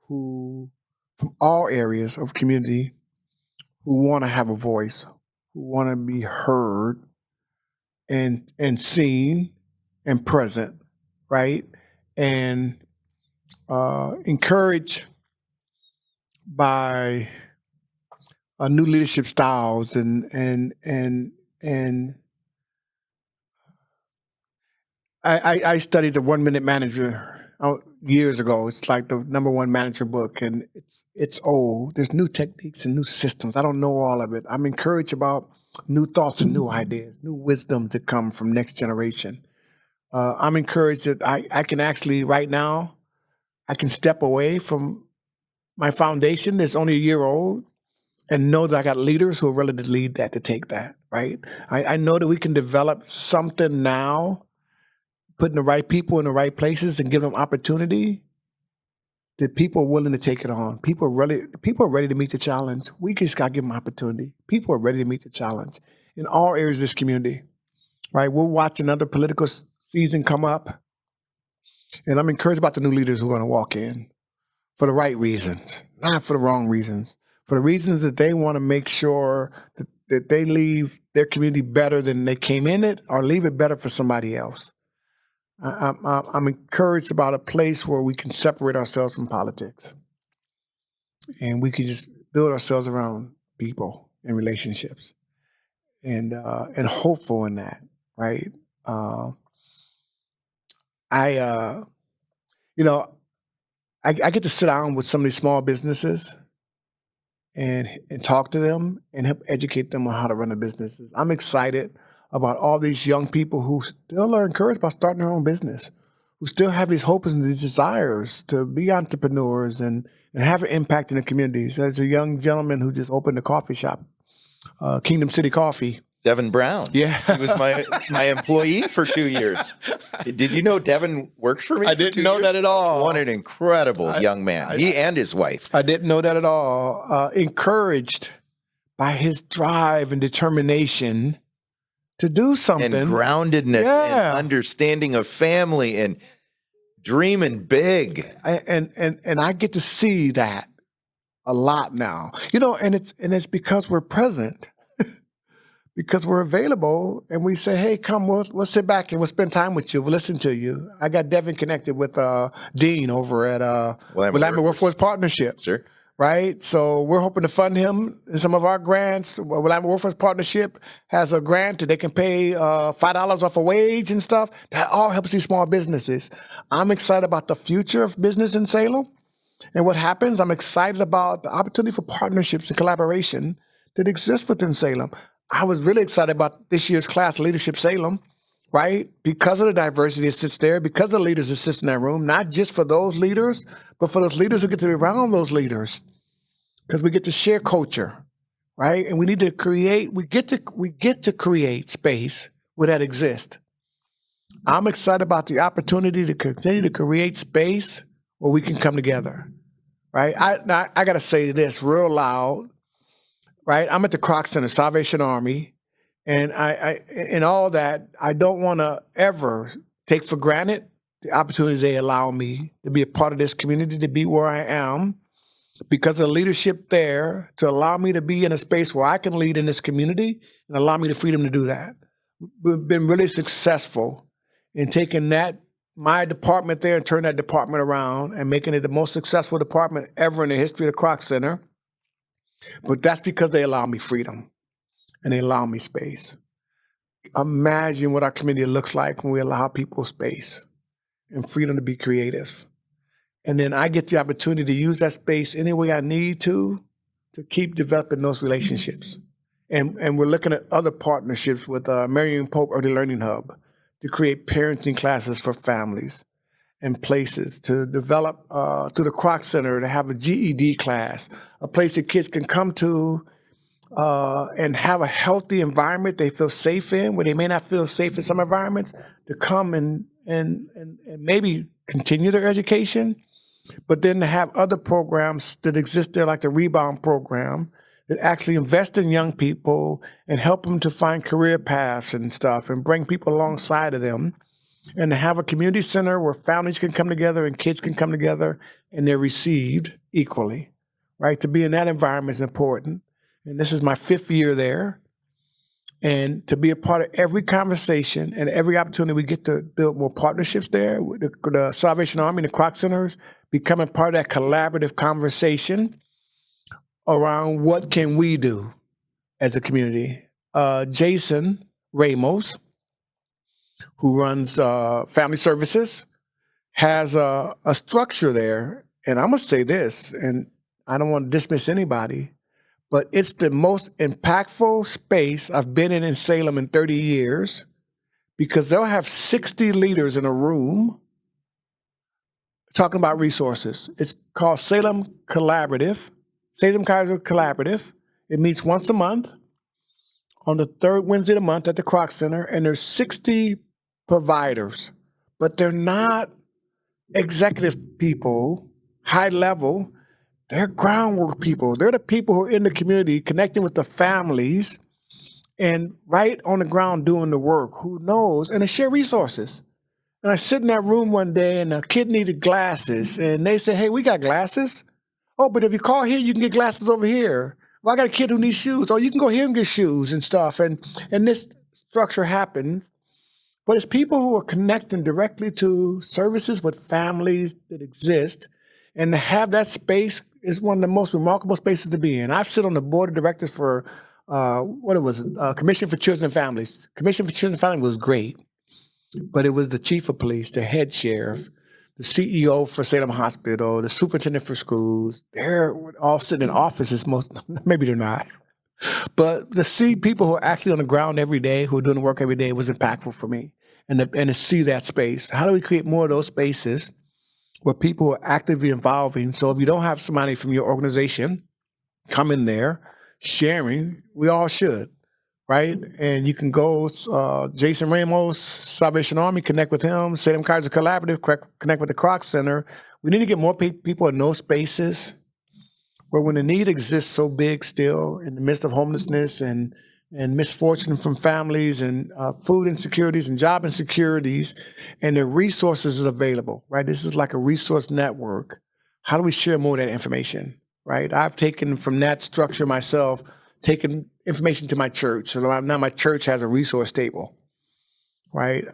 [SPEAKER 2] who, from all areas of community, who want to have a voice, who want to be heard and seen and present, right? And encouraged by new leadership styles and I studied the 1 Minute Manager years ago. It's like the #1 manager book, and it's old. There's new techniques and new systems. I don't know all of it. I'm encouraged about new thoughts and new ideas, new wisdom to come from next generation. I'm encouraged that I can actually right now, I can step away from my foundation that's only a year old and know that I got leaders who are ready to lead that, to take that, right? I know that we can develop something now, putting the right people in the right places and give them opportunity that people are willing to take it on. People are ready to meet the challenge. We just got to give them opportunity. People are ready to meet the challenge in all areas of this community, right? We're watching another political season come up, and I'm encouraged about the new leaders who are going to walk in for the right reasons, not for the wrong reasons, for the reasons that they want to make sure that they leave their community better than they came in it, or leave it better for somebody else. I'm encouraged about a place where we can separate ourselves from politics, and we can just build ourselves around people and relationships, and hopeful in that, right? I you know I get to sit down with some of these small businesses and talk to them and help educate them on how to run their businesses. I'm excited about all these young people who still are encouraged about starting their own business, who still have these hopes and these desires to be entrepreneurs and have an impact in the communities. There's a young gentleman who just opened a coffee shop, Kingdom City Coffee.
[SPEAKER 1] Devin Brown.
[SPEAKER 2] Yeah.
[SPEAKER 1] He was my employee for 2 years. Did you know Devin worked for me?
[SPEAKER 2] I didn't know that at all.
[SPEAKER 1] What an incredible young man. He and his wife.
[SPEAKER 2] I didn't know that at all. Encouraged by his drive and determination to do something.
[SPEAKER 1] And groundedness and understanding of family and dreaming big.
[SPEAKER 2] And I get to see that a lot now. And it's because we're present. Because we're available, and we say, hey, come, we'll sit back and we'll spend time with you. We'll listen to you. I got Devin connected with Dean over at Willamette Workforce Partnership.
[SPEAKER 1] Sure.
[SPEAKER 2] Right? So we're hoping to fund him in some of our grants. Willamette Workforce Partnership has a grant that they can pay $5 off a wage and stuff. That all helps these small businesses. I'm excited about the future of business in Salem and what happens. I'm excited about the opportunity for partnerships and collaboration that exists within Salem. I was really excited about this year's class, Leadership Salem, right? Because of the diversity that sits there, because of the leaders that sit in that room, not just for those leaders, but for those leaders who get to be around those leaders. Because we get to share culture, right? And we need to create, we get to create space where that exists. I'm excited about the opportunity to continue to create space where we can come together, right? I got to say this real loud. Right, I'm at the Kroc Center, Salvation Army, and I in all that, I don't want to ever take for granted the opportunities they allow me to be a part of this community, to be where I am, because of the leadership there, to allow me to be in a space where I can lead in this community and allow me the freedom to do that. We've been really successful in taking my department there and turning that department around and making it the most successful department ever in the history of the Kroc Center. But that's because they allow me freedom and they allow me space. Imagine what our community looks like when we allow people space and freedom to be creative. And then I get the opportunity to use that space any way I need to keep developing those relationships. And we're looking at other partnerships with Marion Pope Early Learning Hub to create parenting classes for families and places, to develop through the Kroc Center to have a GED class, a place that kids can come to and have a healthy environment they feel safe in, where they may not feel safe in some environments, to come and maybe continue their education, but then to have other programs that exist there, like the Rebound program, that actually invest in young people and help them to find career paths and stuff and bring people alongside of them. And to have a community center where families can come together and kids can come together and they're received equally, right? To be in that environment is important. And this is my 5th year there. And to be a part of every conversation and every opportunity, we get to build more partnerships there with the Salvation Army and the Kroc Centers, becoming part of that collaborative conversation around what can we do as a community. Jason Ramos, who runs Family Services, has a structure there. And I'm going to say this, and I don't want to dismiss anybody, but it's the most impactful space I've been in Salem in 30 years, because they'll have 60 leaders in a room talking about resources. It's called Salem Collaborative. It meets once a month on the 3rd Wednesday of the month at the Kroc Center, and there's 60 providers, but they're not executive people high level, they're groundwork people. They're the people who are in the community connecting with the families and right on the ground doing the work. Who knows? And they share resources. And I sit in that room one day and a kid needed glasses. And they said, hey, we got glasses. Oh, but if you call here, you can get glasses over here. Well, I got a kid who needs shoes. Oh, you can go here and get shoes and stuff. And this structure happens. But it's people who are connecting directly to services with families that exist. And to have that space is one of the most remarkable spaces to be in. I've sit on the board of directors for, Commission for Children and Families. Commission for Children and Families was great. But it was the chief of police, the head sheriff, the CEO for Salem Hospital, the superintendent for schools. They're all sitting in offices, maybe they're not. But to see people who are actually on the ground every day, who are doing the work every day, was impactful for me. And to see that space. How do we create more of those spaces where people are actively involving? So if you don't have somebody from your organization come in there sharing, we all should. Right? And you can go, Jason Ramos, Salvation Army, connect with him, Salem Kaiser Collaborative, connect with the Kroc Center. We need to get more people in those spaces where when the need exists so big still in the midst of homelessness and misfortune from families and food insecurities and job insecurities, and the resources are available, right? This is like a resource network. How do we share more of that information, right? I've taken from that structure myself, taken information to my church. So now my church has a resource table, right?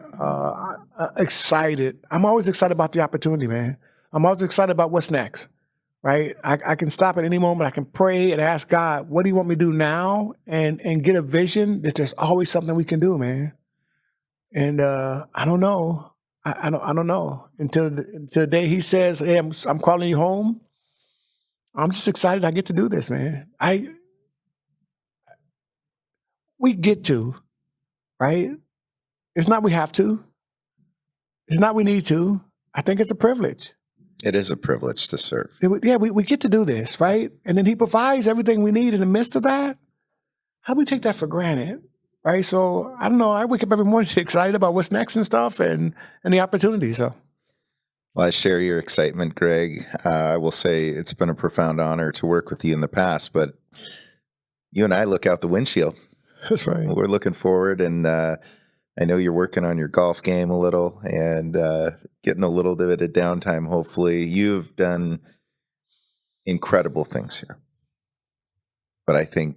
[SPEAKER 2] Excited. I'm always excited about the opportunity, man. I'm always excited about what's next, right? I can stop at any moment. I can pray and ask God, what do you want me to do now? And get a vision that there's always something we can do, man. And I don't know. I don't know until the day He says, hey, I'm calling you home. I'm just excited I get to do this, man. We get to, right? It's not we have to. It's not we need to. I think it's a privilege.
[SPEAKER 1] It is a privilege to serve.
[SPEAKER 2] Yeah, we get to do this, right? And then He provides everything we need in the midst of that. How do we take that for granted, right? So I don't know. I wake up every morning excited about what's next and stuff and the opportunities. So.
[SPEAKER 1] Well, I share your excitement, Greg. I will say it's been a profound honor to work with you in the past, but you and I look out the windshield.
[SPEAKER 2] That's right.
[SPEAKER 1] We're looking forward, and I know you're working on your golf game a little and getting a little bit of downtime, hopefully. You've done incredible things here. But I think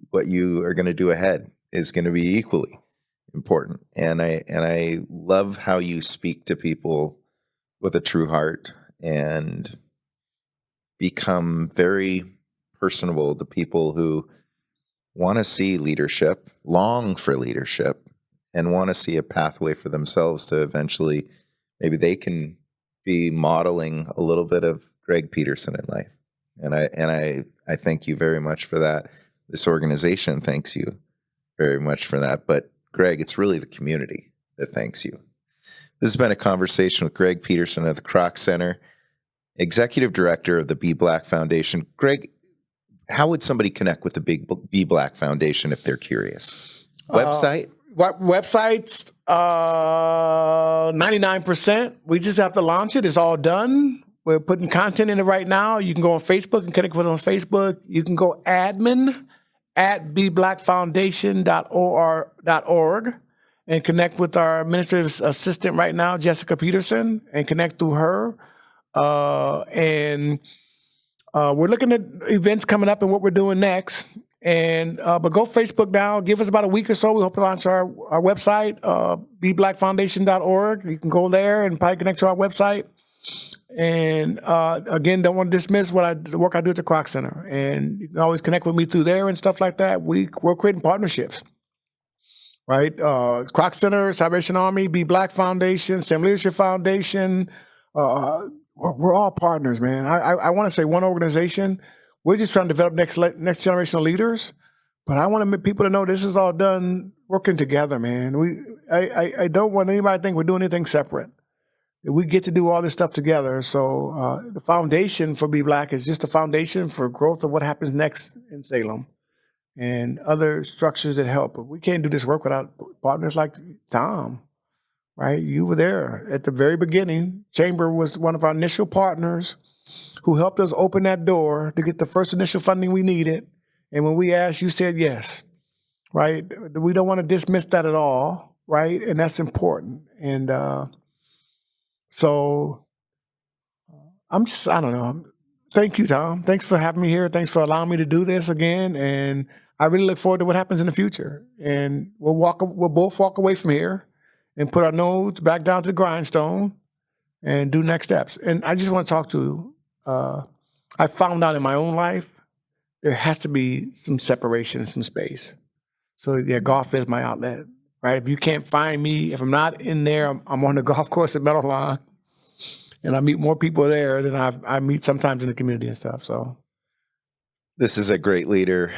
[SPEAKER 1] what you are going to do ahead is going to be equally important. And I love how you speak to people with a true heart and become very personable to people who want to see leadership, long for leadership, and want to see a pathway for themselves to eventually, maybe they can be modeling a little bit of Gregg Peterson in life. And I thank you very much for that. This organization thanks you very much for that. But Gregg, it's really the community that thanks you. This has been a conversation with Gregg Peterson of the Kroc Center, Executive Director of the Be-BLAC Foundation. Gregg, how would somebody connect with the Be-BLAC Foundation if they're curious? Website?
[SPEAKER 2] Websites, 99%. We just have to launch it. It's all done. We're putting content in it right now. You can go on Facebook and connect with us on Facebook. You can go admin at beblacfoundation.org and connect with our administrative assistant right now, Jessica Peterson, and connect through her. We're looking at events coming up and what we're doing next. But go Facebook now. Give us about a week or so. We hope to launch our website, beblacfoundation.org. You can go there and probably connect to our website. And again, don't want to dismiss the work I do at the Kroc Center. And you can always connect with me through there and stuff like that. We're creating partnerships, right? Kroc Center, Salvation Army, Be-BLAC Foundation, Sam Leadership Foundation. We're all partners, man. I want to say one organization. We're just trying to develop next generation of leaders. But I want people to know this is all done working together, man. I don't want anybody to think we're doing anything separate. We get to do all this stuff together. So the foundation for Be-BLAC is just a foundation for growth of what happens next in Salem and other structures that help. But we can't do this work without partners like Tom, right? You were there at the very beginning. Chamber was one of our initial partners. who helped us open that door to get the first initial funding we needed. And when we asked, you said yes, right? We don't want to dismiss that at all, right? And that's important. And so I don't know. Thank you, Tom. Thanks for having me here. Thanks for allowing me to do this again. And I really look forward to what happens in the future. And we'll both walk away from here and put our nose back down to the grindstone and do next steps. And I just want to talk to, I found out in my own life, there has to be some separation, some space. So yeah, golf is my outlet, right? If you can't find me, if I'm not in there, I'm on the golf course at Meadowlawn, and I meet more people there than I meet sometimes in the community and stuff. So
[SPEAKER 1] This is a great leader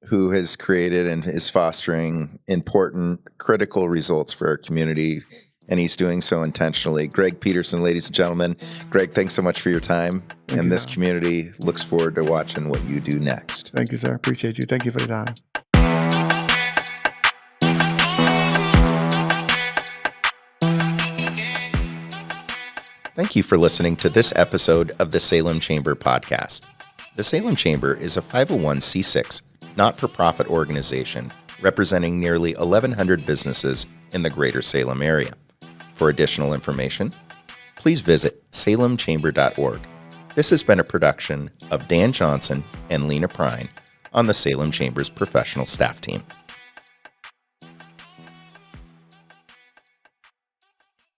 [SPEAKER 1] who has created and is fostering important, critical results for our community, and he's doing so intentionally. Gregg Peterson, ladies and gentlemen. Gregg, thanks so much for your time.
[SPEAKER 2] Thank
[SPEAKER 1] and
[SPEAKER 2] you,
[SPEAKER 1] this
[SPEAKER 2] Tom.
[SPEAKER 1] community looks forward to watching what you do next.
[SPEAKER 2] Thank you, sir. Appreciate you. Thank you for the time.
[SPEAKER 1] Thank you for listening to this episode of the Salem Chamber podcast. The Salem Chamber is a 501c6 not-for-profit organization representing nearly 1,100 businesses in the greater Salem area. For additional information, please visit salemchamber.org. This has been a production of Dan Johnson and Lena Prine on the Salem Chamber's professional staff team.